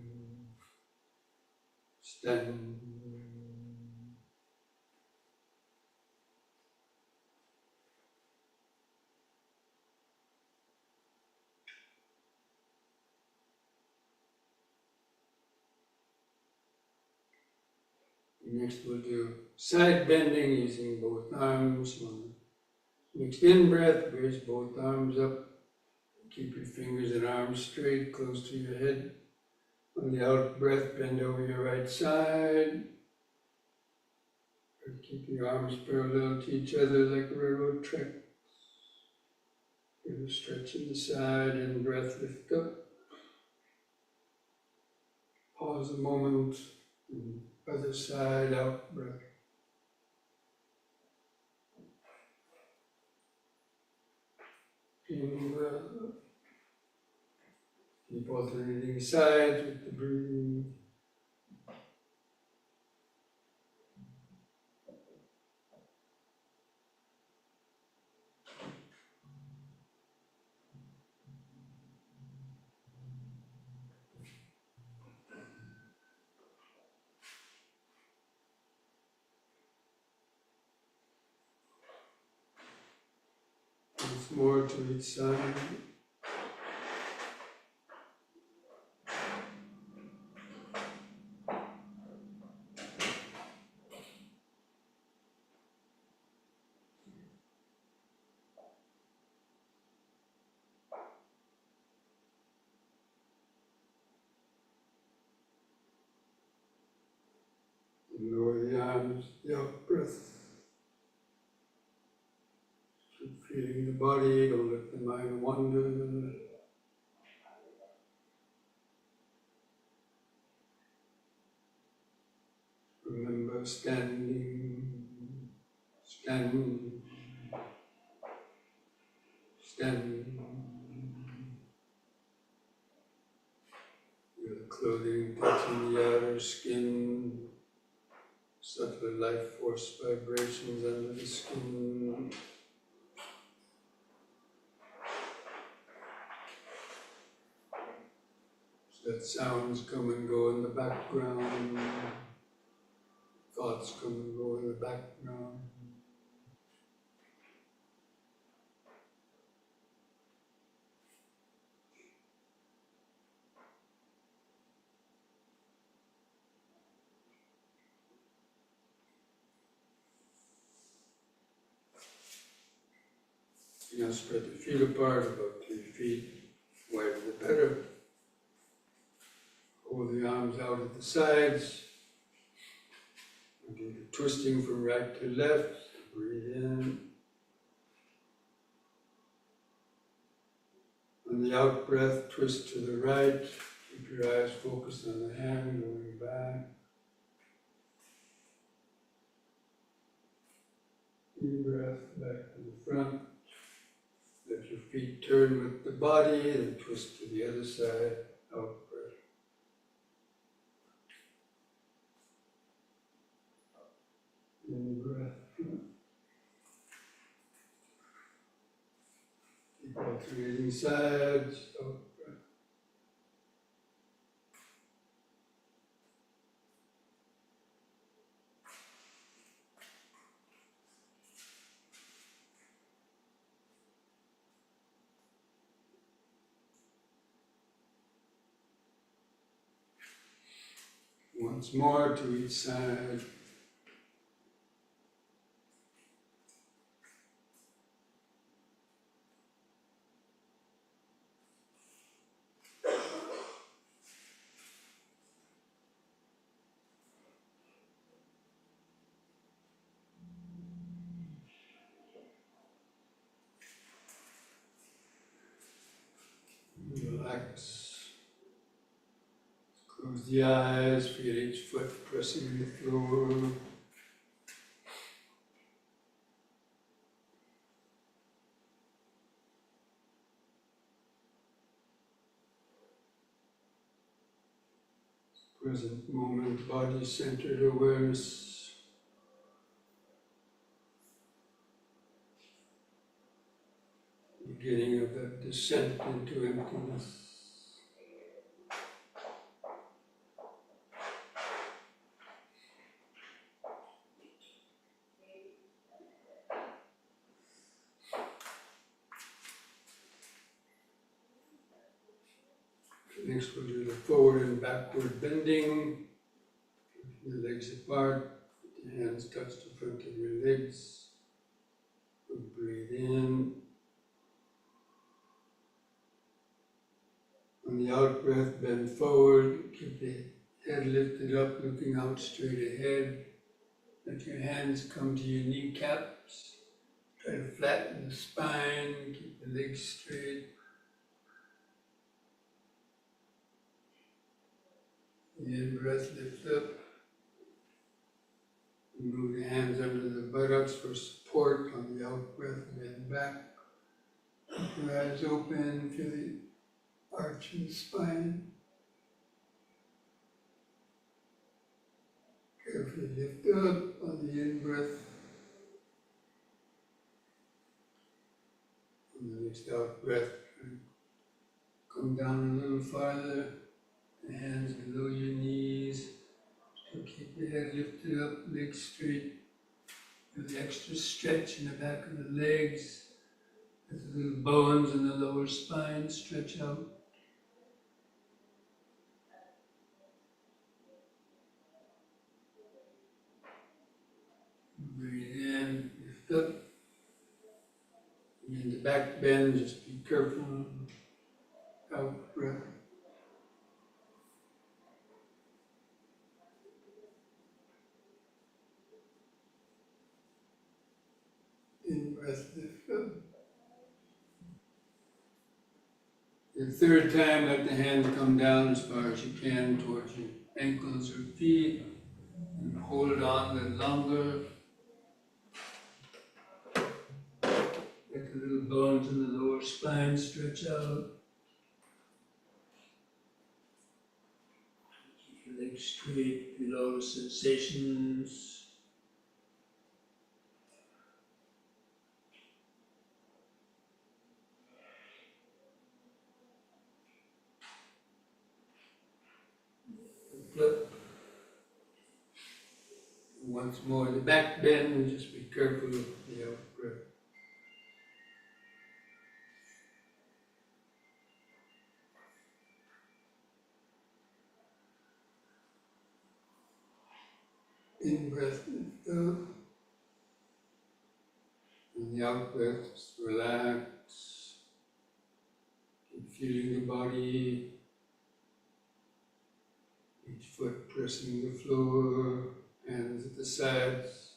Next we'll do side bending using both arms. Next in breath, raise both arms up. Keep your fingers and arms straight, close to your head. On the out breath, bend over your right side. Keep your arms parallel to each other like railroad tracks. Give a stretch in the side, in breath, lift up. Pause a moment. Other side, out breath. In breath. Keep alternating sides with the breathing. Once more to each side. times the out breath. Keep feeling the body, don't let the mind wander. Remember standing, standing, standing. Your clothing touching the outer skin, subtle life force vibrations under the skin. Let sounds come and go in the background, thoughts come and go in the background. You know, spread the feet apart, about 3 feet, wider the better. Hold the arms out at the sides. Do the twisting from right to left. Breathe in. On the out breath, twist to the right. Keep your eyes focused on the hand going back. In breath, back to the front. Let your feet turn with the body and twist to the other side. Out breath. In breath. Keep alternating sides. Out breath. Once more to each side. Relax. Close the eyes, feel each foot pressing the floor. Present moment, body-centered awareness. Beginning of that descent into emptiness. Next we'll do the forward and backward bending. The legs apart, the hands touch the front of your legs. We'll breathe in. On the out breath, bend forward, keep the head lifted up, looking out straight ahead. Let your hands come to your kneecaps. Try to flatten the spine, keep the legs straight. The in-breath, lift up. Move the hands under the buttocks for support. On the out-breath, bend back. Keep your eyes open, feel the arch in the spine. Carefully lift up on the in-breath. On the next out-breath, come down a little farther. The hands below your knees. So keep the head lifted up, legs straight. Feel the extra stretch in the back of the legs. As the little bones in the lower spine stretch out. Breathe in, lift up. And in the back bend, just be careful. Out breath. breath lift up. The third time, let the hand come down as far as you can towards your ankles or feet, and hold on a little longer. Let the little bones in the lower spine stretch out. Keep your legs straight, below sensations. Flip. Once more, the back bend, and just be careful of the out breath. In breath, lift up. And the out breath, just relax. Keep feeling the body. Each foot pressing the floor, hands at the sides,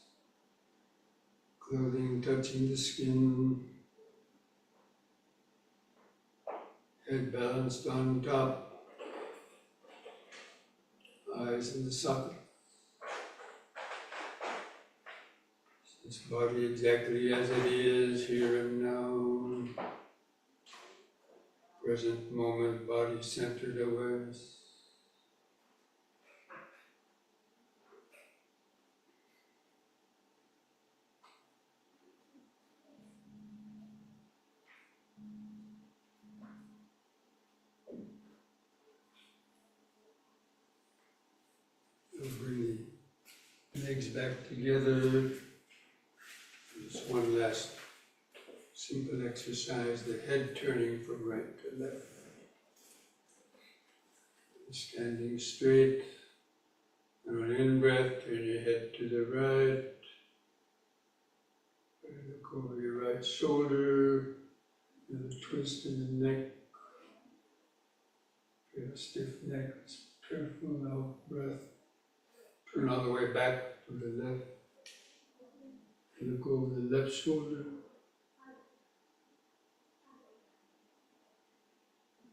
clothing touching the skin, head balanced on top, eyes in the socket. This body exactly as it is, here and now. Present moment, body centered awareness. So bring the legs back together. Just one last simple exercise, the head turning from right to left. Standing straight. On an in-breath, turn your head to the right. Look over your right shoulder. And a twist in the neck. If you have a stiff neck, just careful out breath. Turn all the way back to the left. Look over the left shoulder.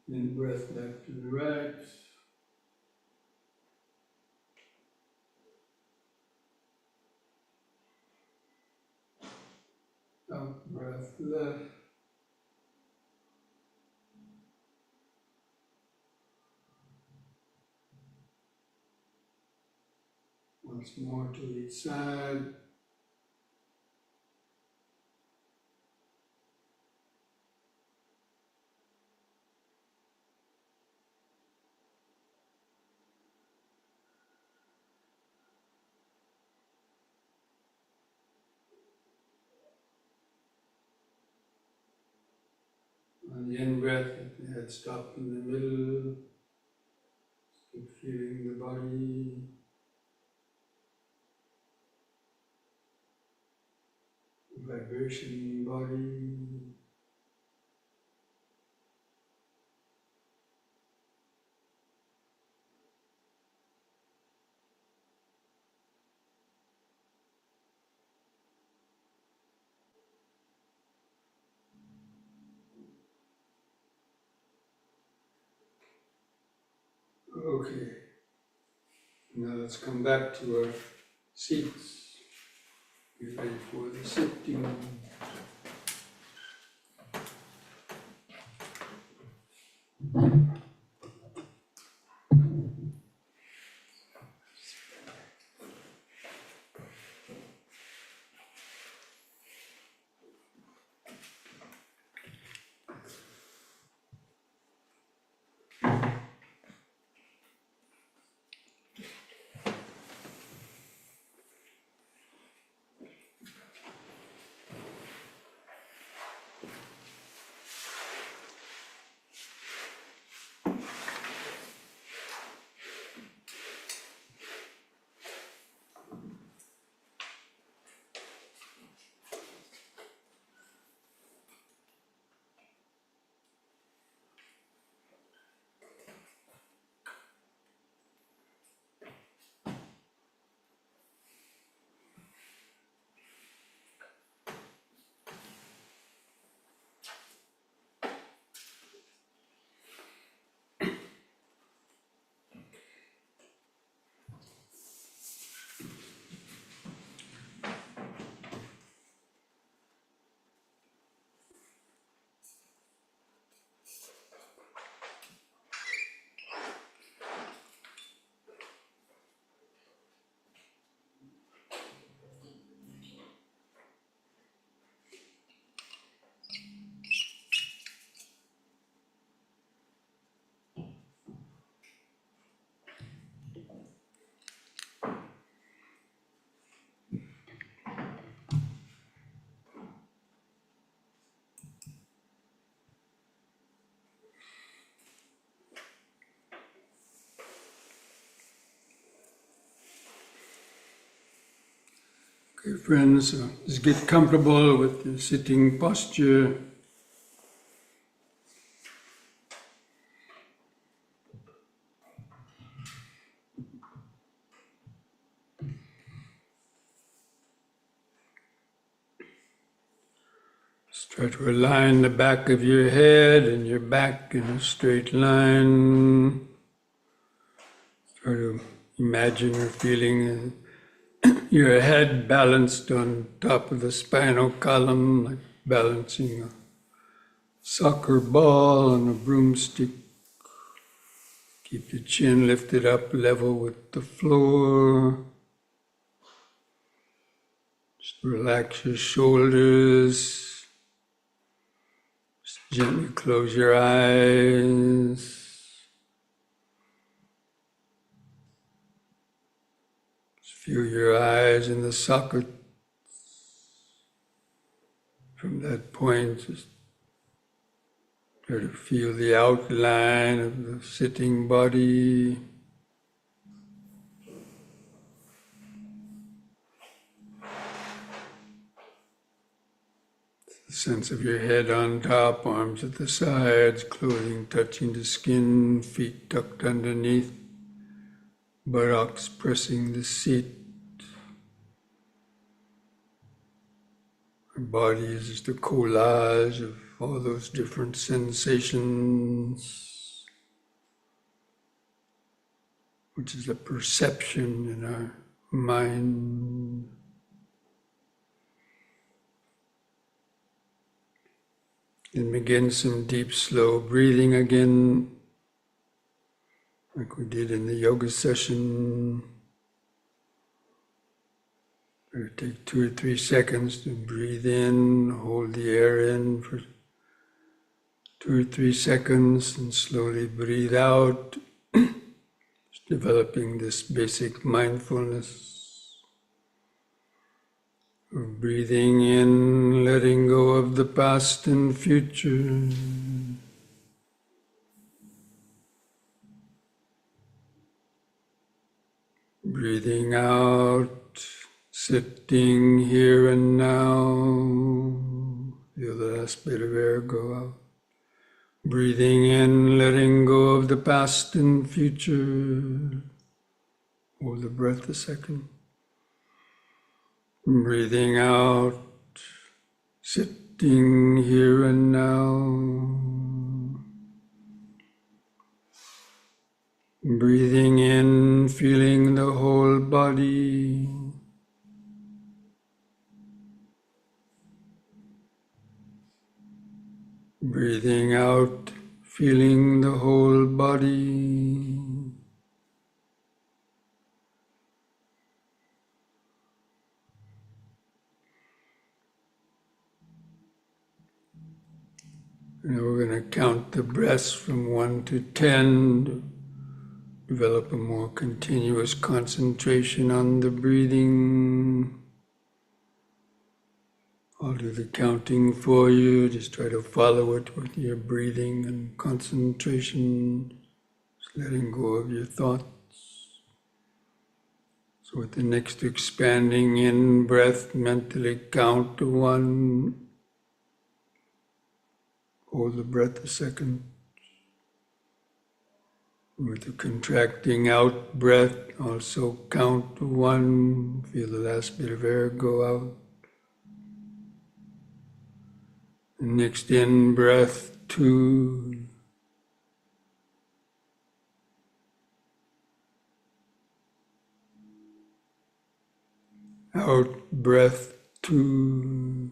In breath left to the right. Out breath left. Once more to each side. On the in-breath, let the head stop in the middle. Keep feeling the body. The vibration in the body. Okay. Now let's come back to our seats. Get ready for the sitting. Okay, friends, just get comfortable with the sitting posture. Just try to align the back of your head and your back in a straight line. Try to imagine or feeling your head balanced on top of the spinal column, like balancing a soccer ball on a broomstick. Keep the chin lifted up level with the floor. Just relax your shoulders. Just gently close your eyes. Just feel your eyes in the socket. From that point, just try to feel the outline of the sitting body. The sense of your head on top, arms at the sides, clothing touching the skin, feet tucked underneath, buttocks pressing the seat. Our body is just a collage of all those different sensations, which is a perception in our mind. And begin some deep, slow breathing again, like we did in the yoga session. Take 2 or 3 seconds to breathe in, hold the air in for 2 or 3 seconds, and slowly breathe out, just developing this basic mindfulness of breathing in, letting go of the past and future. Breathing out, sitting here and now. Feel the last bit of air go out. Breathing in, letting go of the past and future. Hold the breath a second. Breathing out, sitting here and now. Breathing in, feeling the whole body. Breathing out, feeling the whole body. Now we're going to count the breaths from 1 to 10 to develop a more continuous concentration on the breathing. I'll do the counting for you. Just try to follow it with your breathing and concentration, just letting go of your thoughts. So with the next expanding in breath, mentally count to 1. Hold the breath a second. With the contracting out breath, also count to 1. Feel the last bit of air go out. Next in breath, 2. Out breath, 2.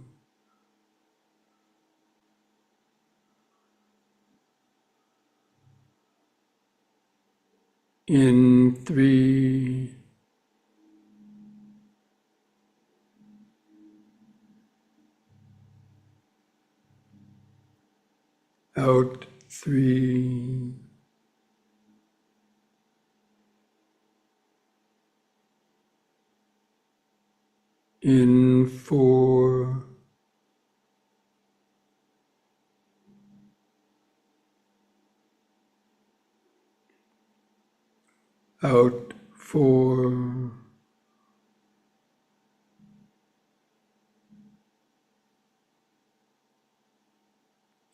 In 3. Out 3. In 4. Out 4.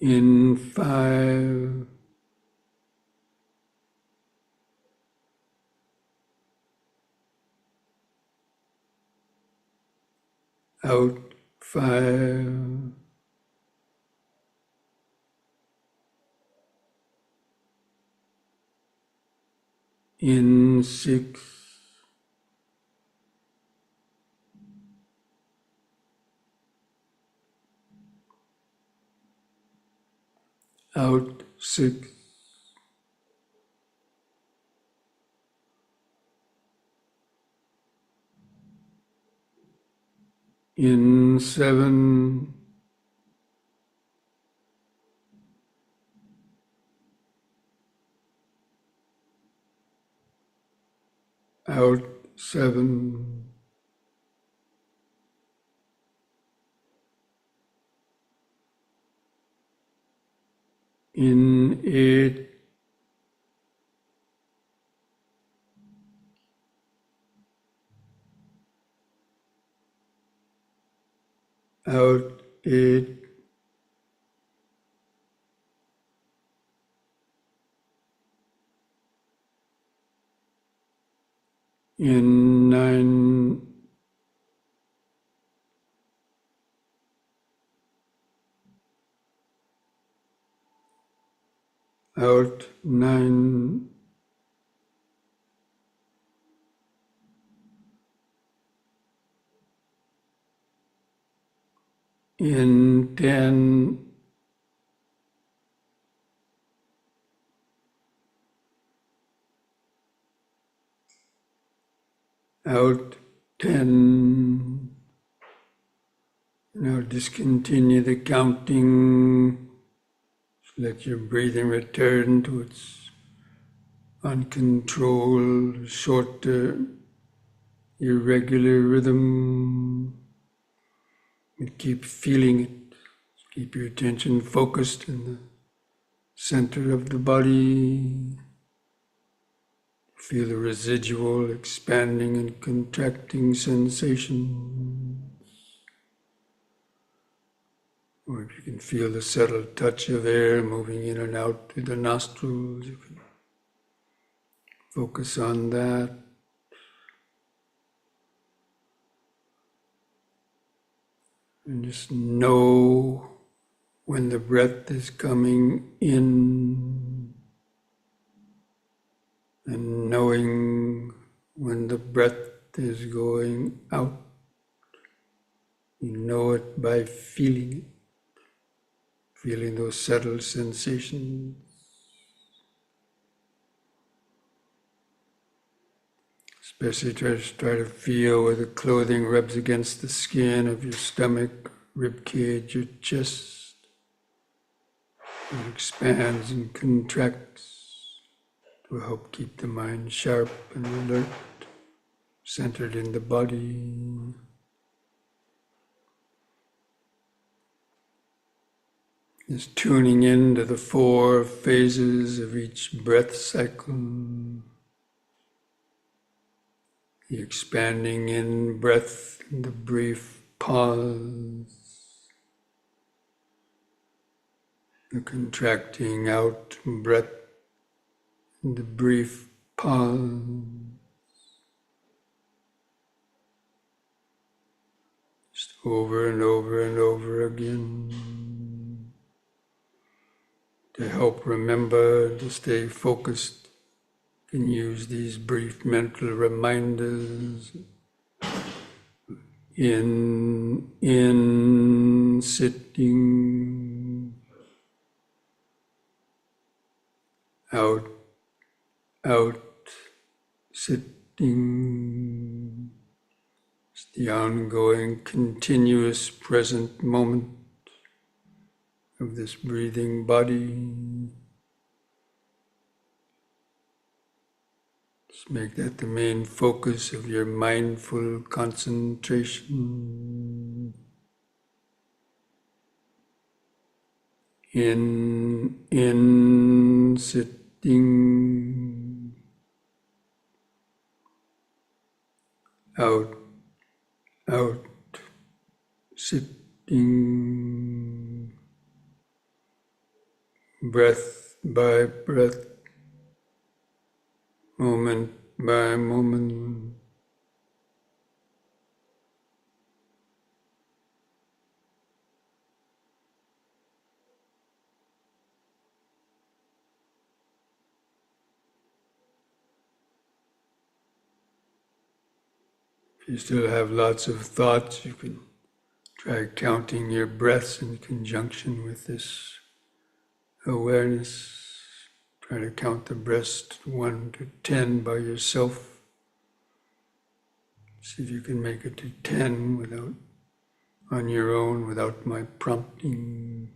In 5, out 5, in 6, out 6, in 7, out 7, in 8, out 8, in 9, out 9, in 10, out 10. Now discontinue the counting. Let your breathing return to its uncontrolled, short, irregular rhythm. And keep feeling it. Keep your attention focused in the center of the body. Feel the residual expanding and contracting sensation. Or if you can feel the subtle touch of air moving in and out through the nostrils, you can focus on that. And just know when the breath is coming in and knowing when the breath is going out. You know it by feeling it, feeling those subtle sensations. Especially try to feel where the clothing rubs against the skin of your stomach, rib cage, your chest. It expands and contracts to help keep the mind sharp and alert, centered in the body. Just tuning into the 4 phases of each breath cycle. The expanding in breath, and the brief pause. The contracting out breath, and the brief pause. Just over and over and over again. To help remember, to stay focused, you can use these brief mental reminders. In sitting, out, sitting. It's the ongoing, continuous present moment of this breathing body. Just make that the main focus of your mindful concentration. In sitting, out, sitting. breath by breath, moment by moment. If you still have lots of thoughts, you can try counting your breaths in conjunction with this awareness. Try to count the breaths 1 to 10 by yourself. See if you can make it to 10 on your own, without my prompting.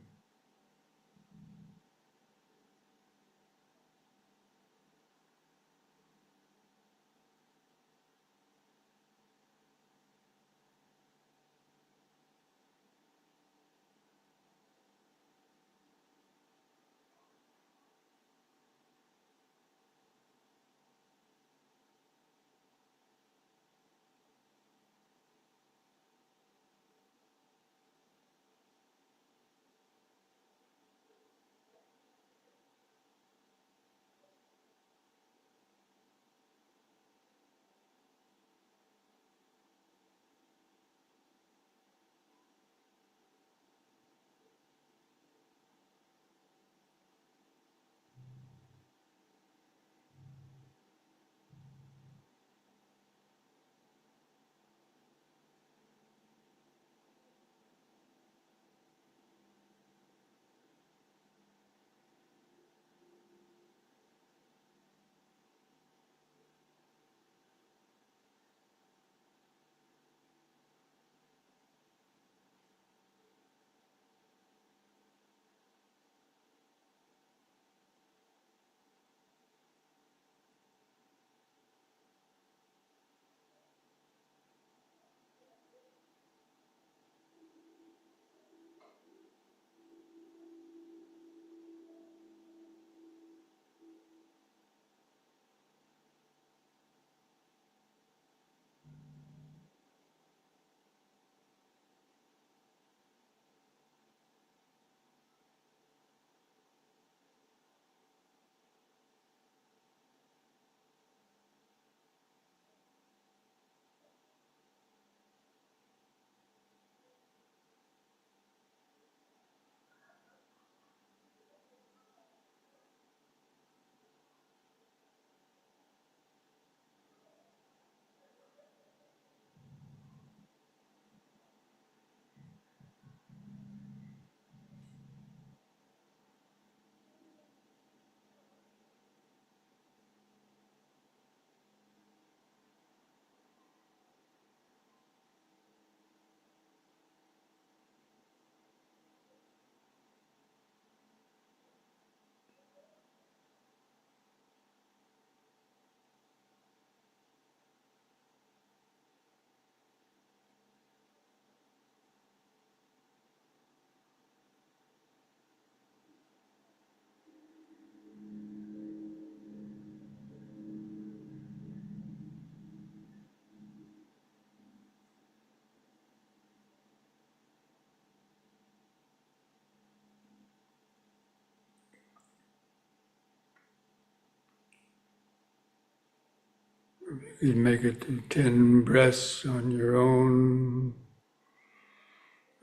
You can make it to 10 breaths on your own,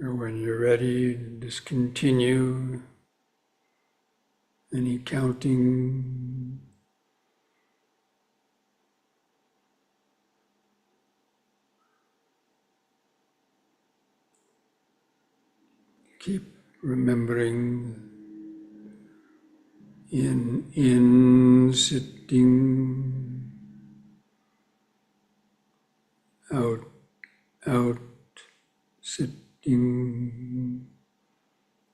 or when you're ready, discontinue any counting. Keep remembering in sitting, out sitting.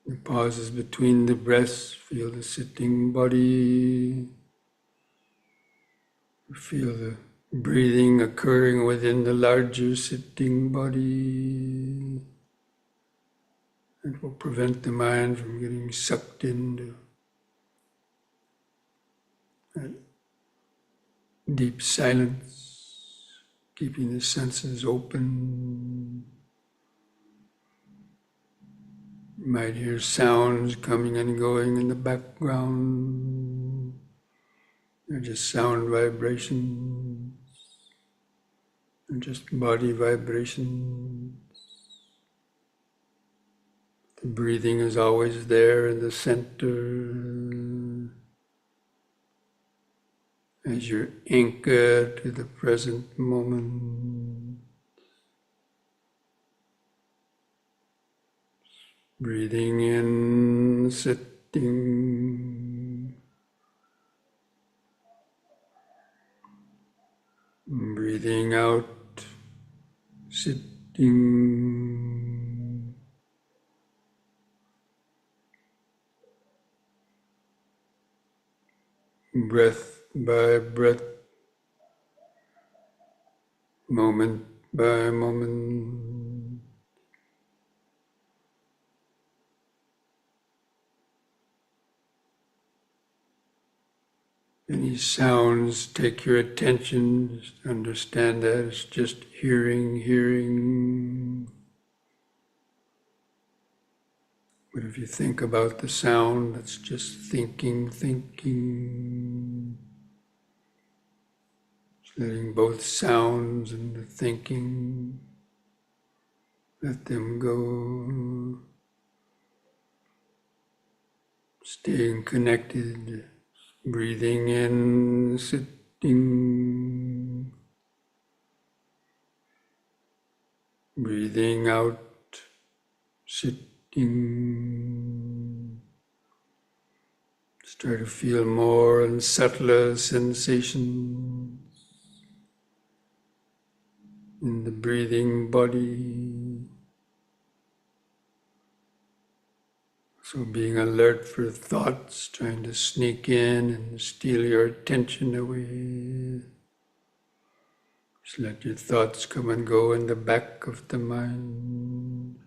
The pauses between the breaths, feel the sitting body, feel the breathing occurring within the larger sitting body. It will prevent the mind from getting sucked into that deep silence, keeping the senses open. You might hear sounds coming and going in the background. They're just sound vibrations. They're just body vibrations. The breathing is always there in the center as you're anchored to the present moment. Breathing in, sitting. Breathing out, sitting. Breath by breath, moment by moment. Any sounds take your attention, just understand that it's just hearing. But if you think about the sound, that's just thinking. Just letting both sounds and the thinking, let them go. Staying connected, breathing in, sitting. Breathing out, sitting. Start to feel more and subtler sensations in the breathing body. So being alert for thoughts trying to sneak in and steal your attention away. Just let your thoughts come and go in the back of the mind.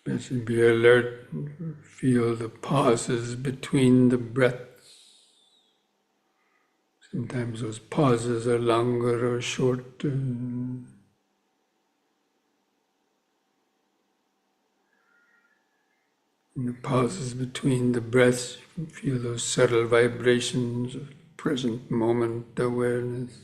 Especially be alert, feel the pauses between the breaths. Sometimes those pauses are longer or shorter. In the pauses between the breaths, you can feel those subtle vibrations of present moment awareness.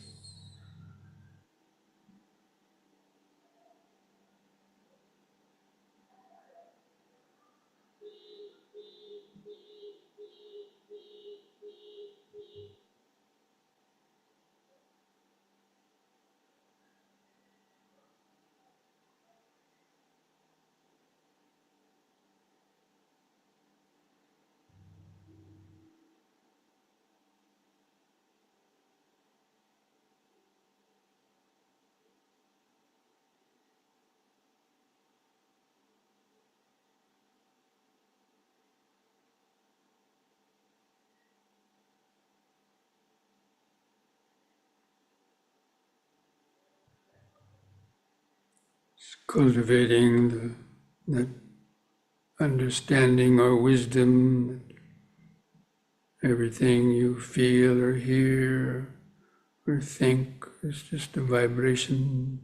Cultivating that understanding or wisdom that Everything you feel or hear or think is just a vibration.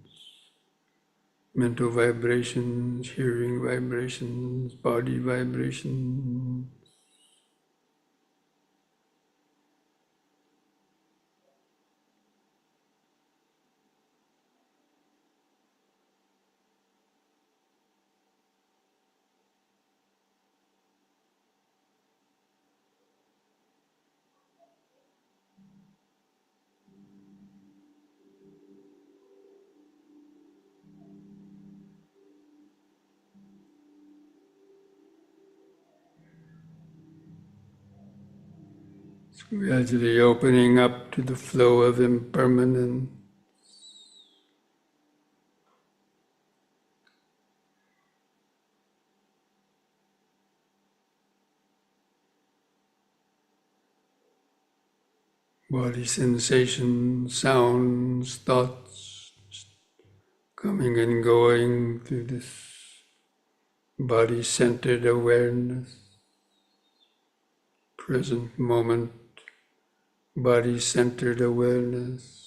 Mental vibrations, hearing vibrations, body vibrations. Gradually opening up to the flow of impermanence. Body sensations, sounds, thoughts coming and going through this body-centered awareness, present moment, body-centered awareness.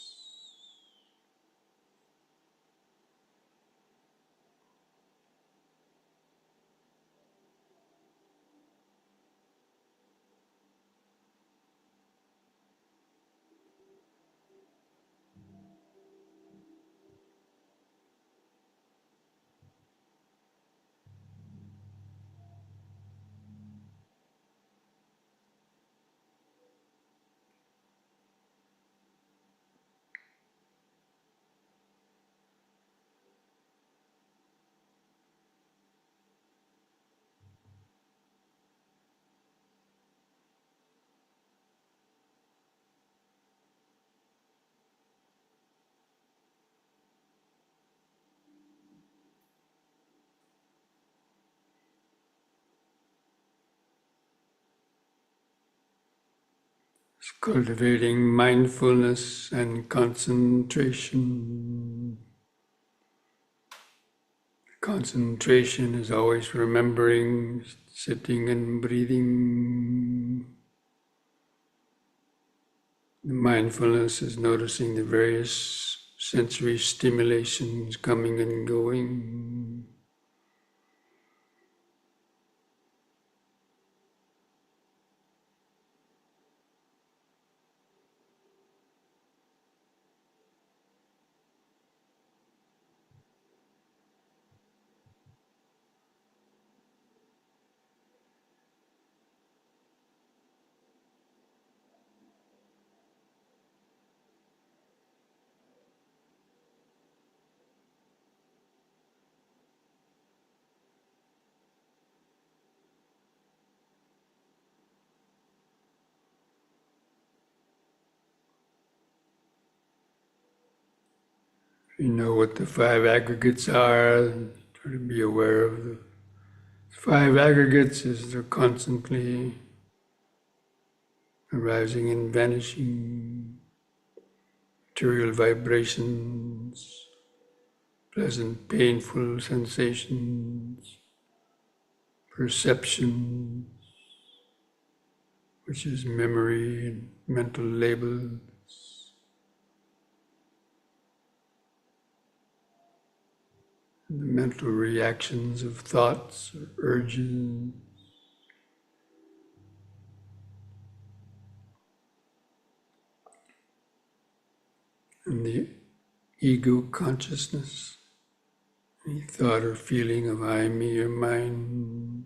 Cultivating mindfulness and concentration. Concentration is always remembering, sitting and breathing. The mindfulness is noticing the various sensory stimulations coming and going. You know what the five aggregates are, try to be aware of the five aggregates as they're constantly arising and vanishing. Material vibrations, pleasant, painful sensations, perceptions, which is memory and mental labels, and the mental reactions of thoughts or urges. And the ego consciousness, any thought or feeling of I, me, or mine.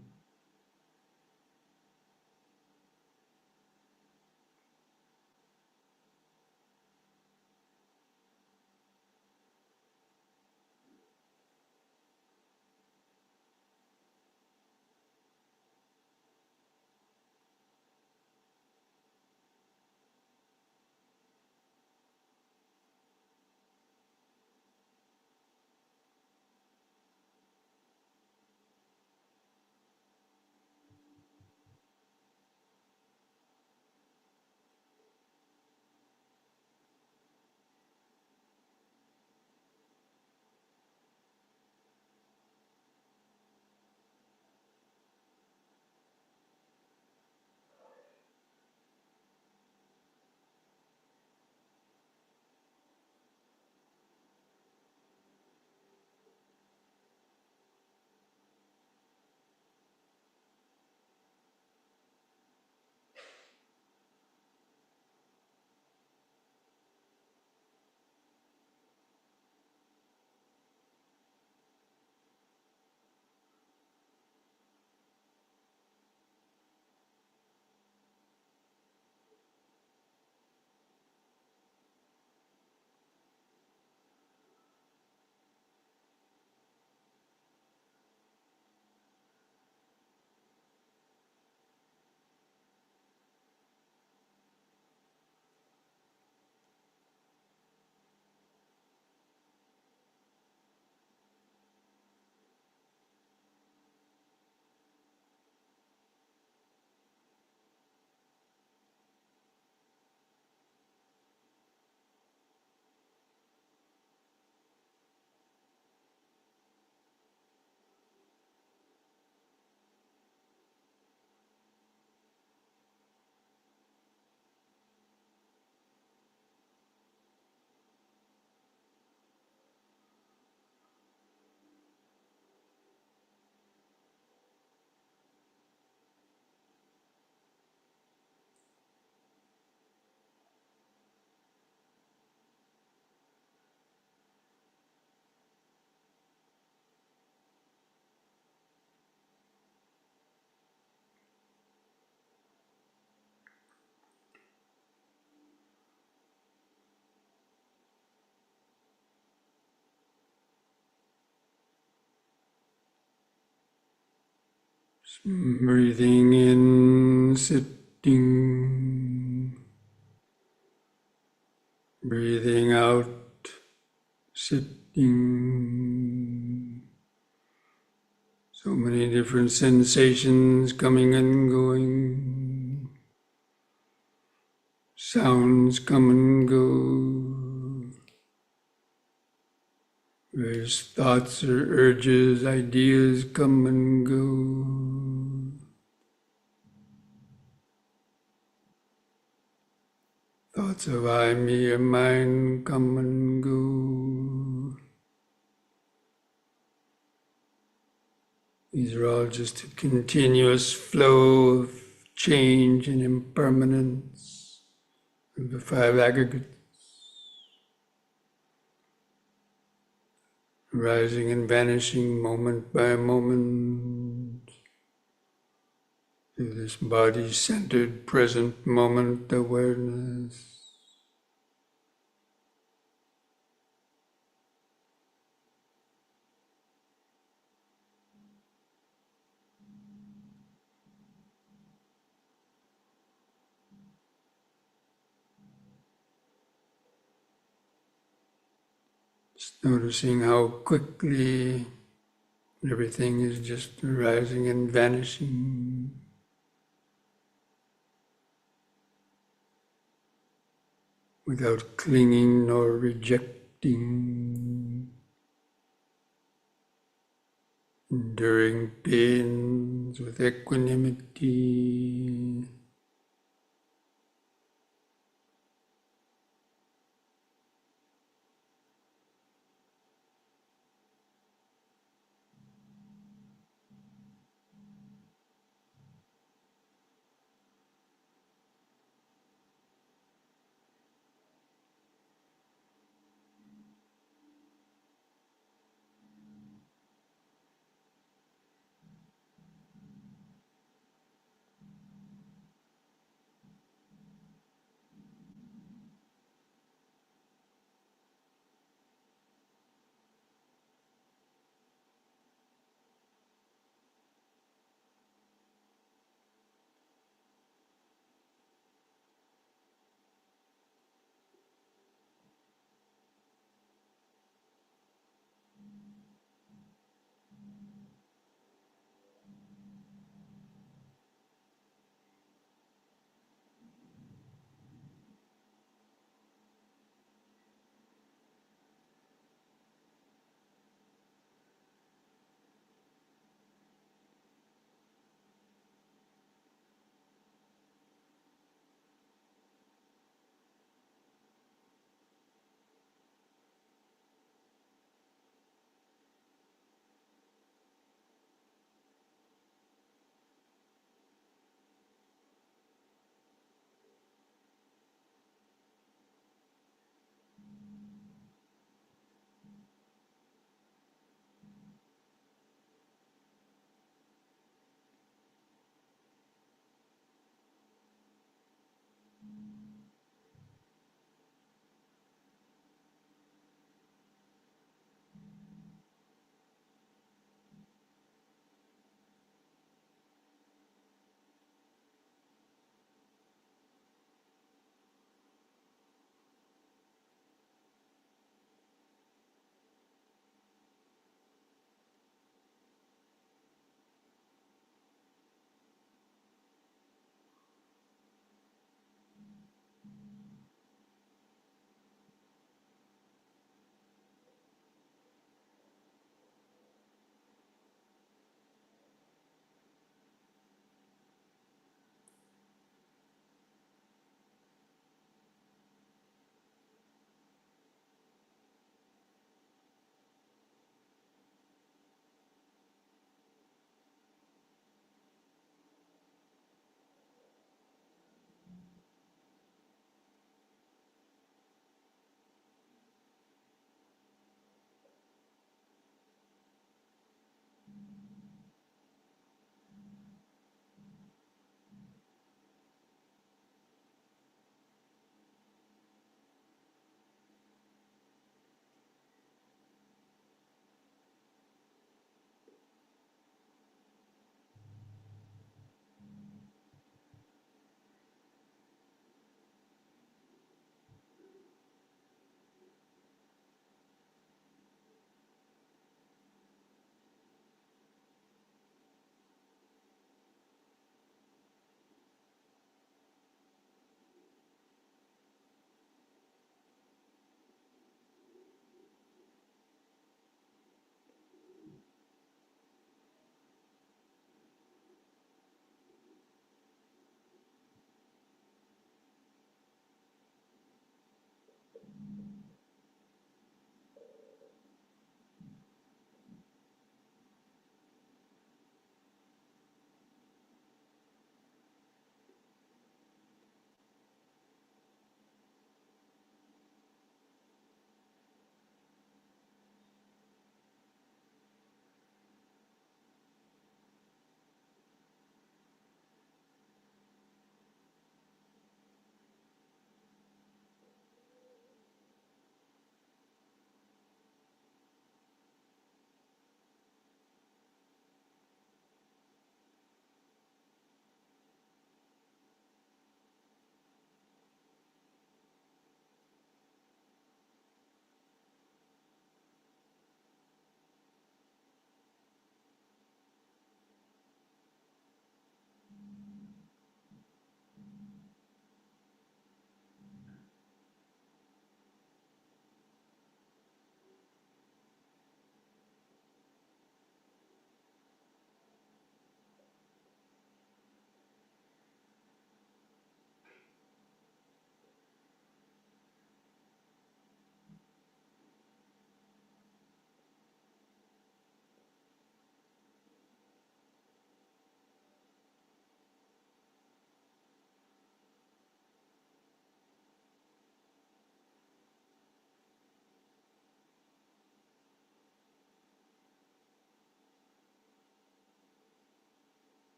Breathing in, sitting. Breathing out, sitting. So many different sensations coming and going. Sounds come and go. Various thoughts or urges, ideas come and go. Thoughts of I, me, or mine come and go. These are all just a continuous flow of change and impermanence of the five aggregates, rising and vanishing moment by moment through this body-centered present moment awareness. Just noticing how quickly everything is just rising and vanishing. Without clinging nor rejecting, enduring pains with equanimity.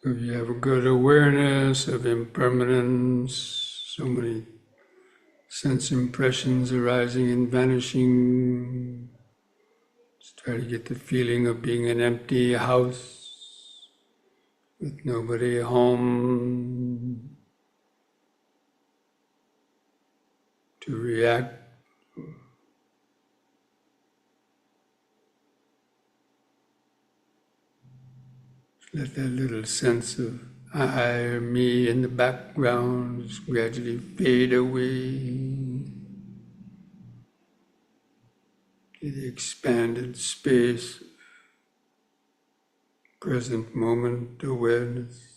If you have a good awareness of impermanence, so many sense impressions arising and vanishing. Just try to get the feeling of being an empty house with nobody home to react. Let that little sense of I or me in the background just gradually fade away to the expanded space, present moment awareness.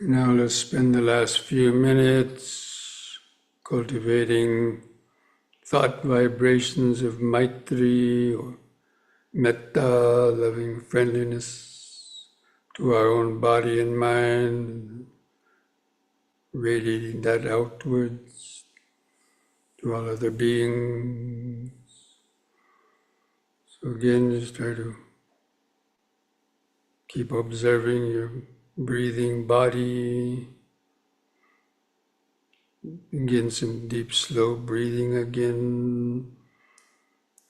Now let's spend the last few minutes cultivating thought vibrations of Maitri or Metta, loving friendliness to our own body and mind, radiating that outwards to all other beings. So again, just try to keep observing your breathing body. Begin some deep, slow breathing again.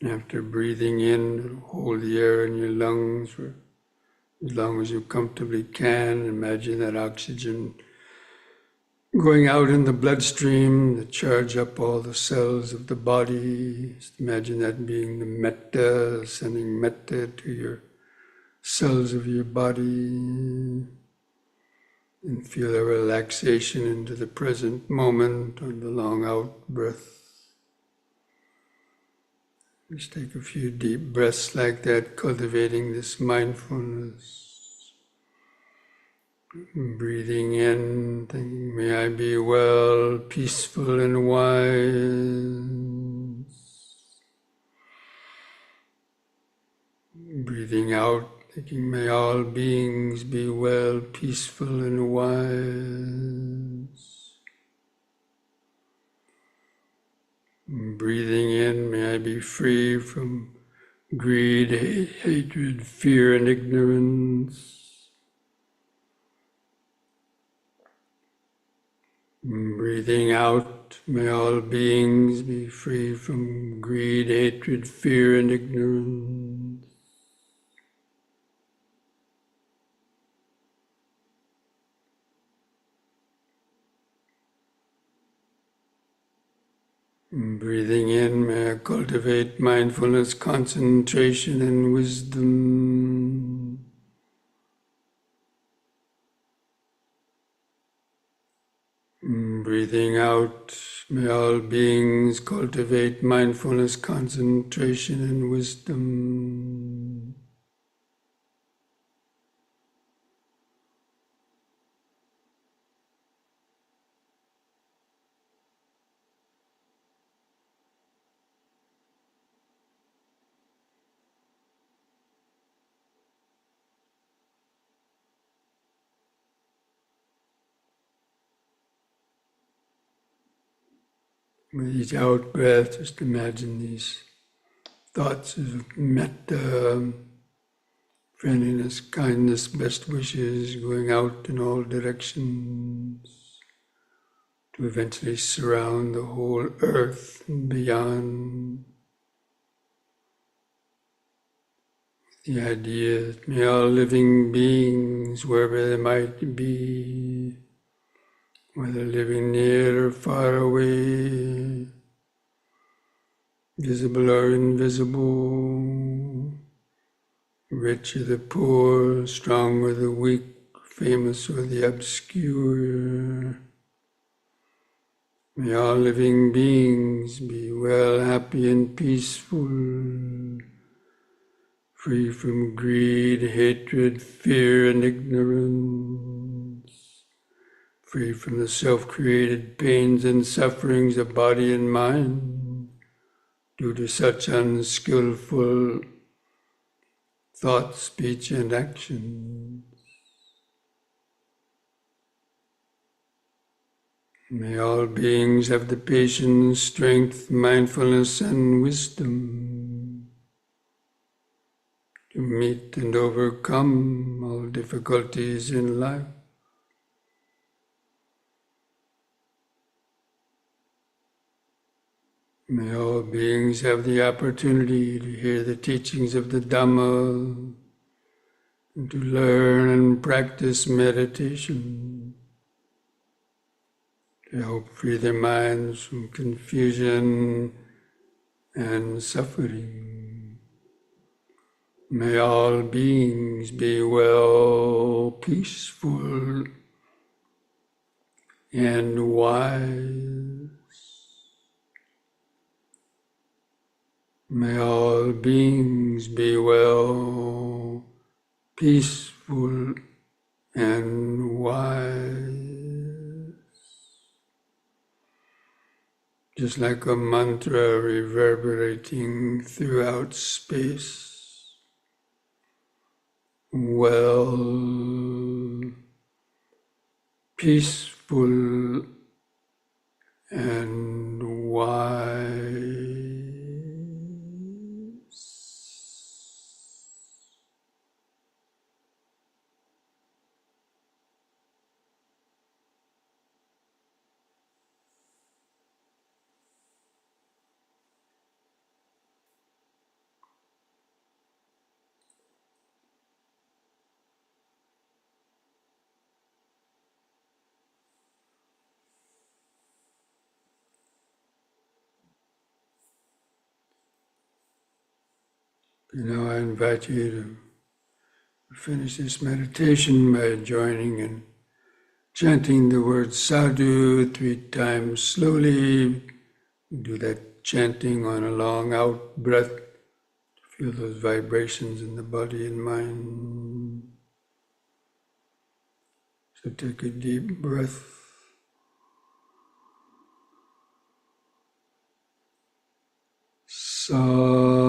After breathing in, hold the air in your lungs for as long as you comfortably can. Imagine that oxygen going out in the bloodstream to charge up all the cells of the body. Just imagine that being the metta, sending metta to your cells of your body. And feel a relaxation into the present moment on the long out breath. Just take a few deep breaths like that, cultivating this mindfulness. Breathing in, thinking, may I be well, peaceful and wise. Breathing out, thinking, may all beings be well, peaceful and wise. Breathing in, may I be free from greed, hatred, fear, and ignorance. Breathing out, may all beings be free from greed, hatred, fear, and ignorance. Breathing in, may I cultivate mindfulness, concentration, and wisdom. Breathing out, may all beings cultivate mindfulness, concentration, and wisdom. With each out breath, just imagine these thoughts of metta, friendliness, kindness, best wishes going out in all directions to eventually surround the whole earth and beyond. The idea that may all living beings, wherever they might be, whether living near or far away, visible or invisible, rich or the poor, strong or the weak, famous or the obscure. May all living beings be well, happy, and peaceful, free from greed, hatred, fear, and ignorance, free from the self-created pains and sufferings of body and mind due to such unskillful thought, speech, and action. May all beings have the patience, strength, mindfulness, and wisdom to meet and overcome all difficulties in life. May all beings have the opportunity to hear the teachings of the Dhamma and to learn and practice meditation to help free their minds from confusion and suffering. May all beings be well, peaceful, and wise. May all beings be well, peaceful, and wise. Just like a mantra reverberating throughout space. Well, peaceful, and wise. Now I invite you to finish this meditation by joining in chanting the word sadhu 3 times slowly. Do that chanting on a long out breath to feel those vibrations in the body and mind. So take a deep breath. Sadhu.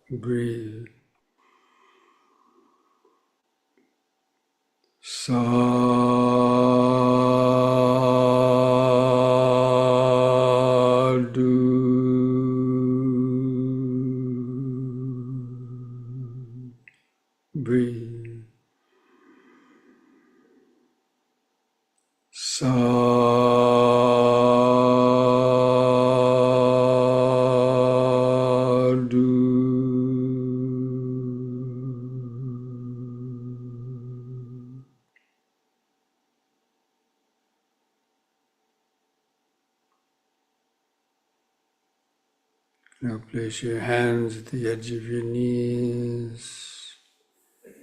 Breathe. Sadhu. breathe. Sadhu. Now place your hands at the edge of your knees.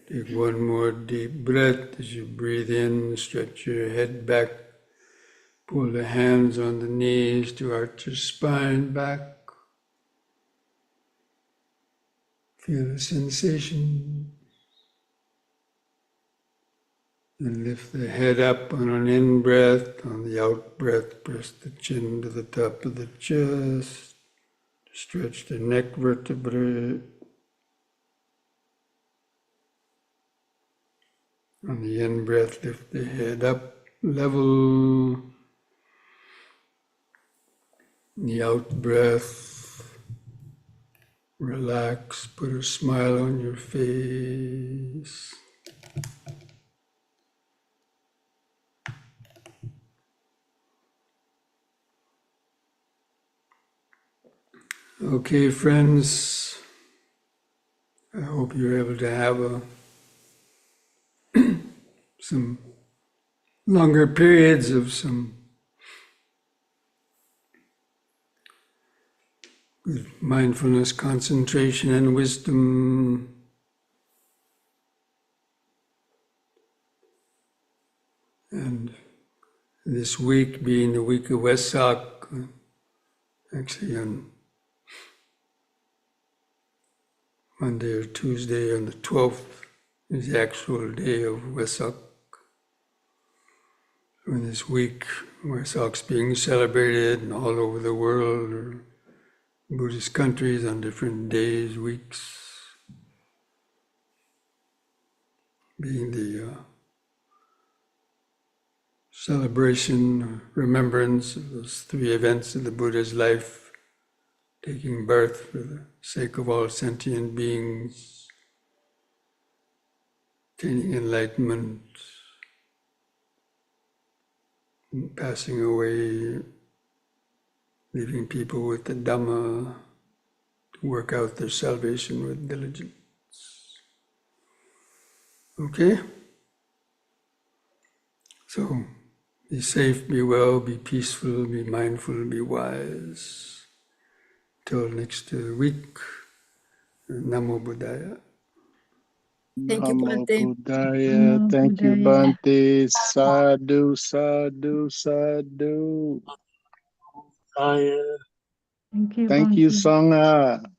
Take one more deep breath as you breathe in, stretch your head back, pull the hands on the knees to arch your spine back. Feel the sensation. And lift the head up on an in-breath. On the out-breath, press the chin to the top of the chest. Stretch the neck vertebrae. On the in-breath, lift the head up, level. The out-breath, relax, put a smile on your face. Okay, friends, I hope you're able to have some longer periods of some good mindfulness, concentration, and wisdom. And this week being the week of Wesak, actually on Monday or Tuesday on the 12th is the actual day of Wesak. So in this week, Wesak's being celebrated all over the world, or Buddhist countries on different days, weeks, being the celebration, remembrance of those three events of the Buddha's life, taking birth for the sake of all sentient beings, attaining enlightenment, and passing away, leaving people with the Dhamma to work out their salvation with diligence. Okay? So, be safe, be well, be peaceful, be mindful, be wise. Till next week, Namo Buddhaya. Thank you, Namo Bhante. Buddhaya. Namo Thank you, Buddhaya. Bhante. Sadhu, sadhu, sadhu. Thank you, Thank you, Bhante. Sangha.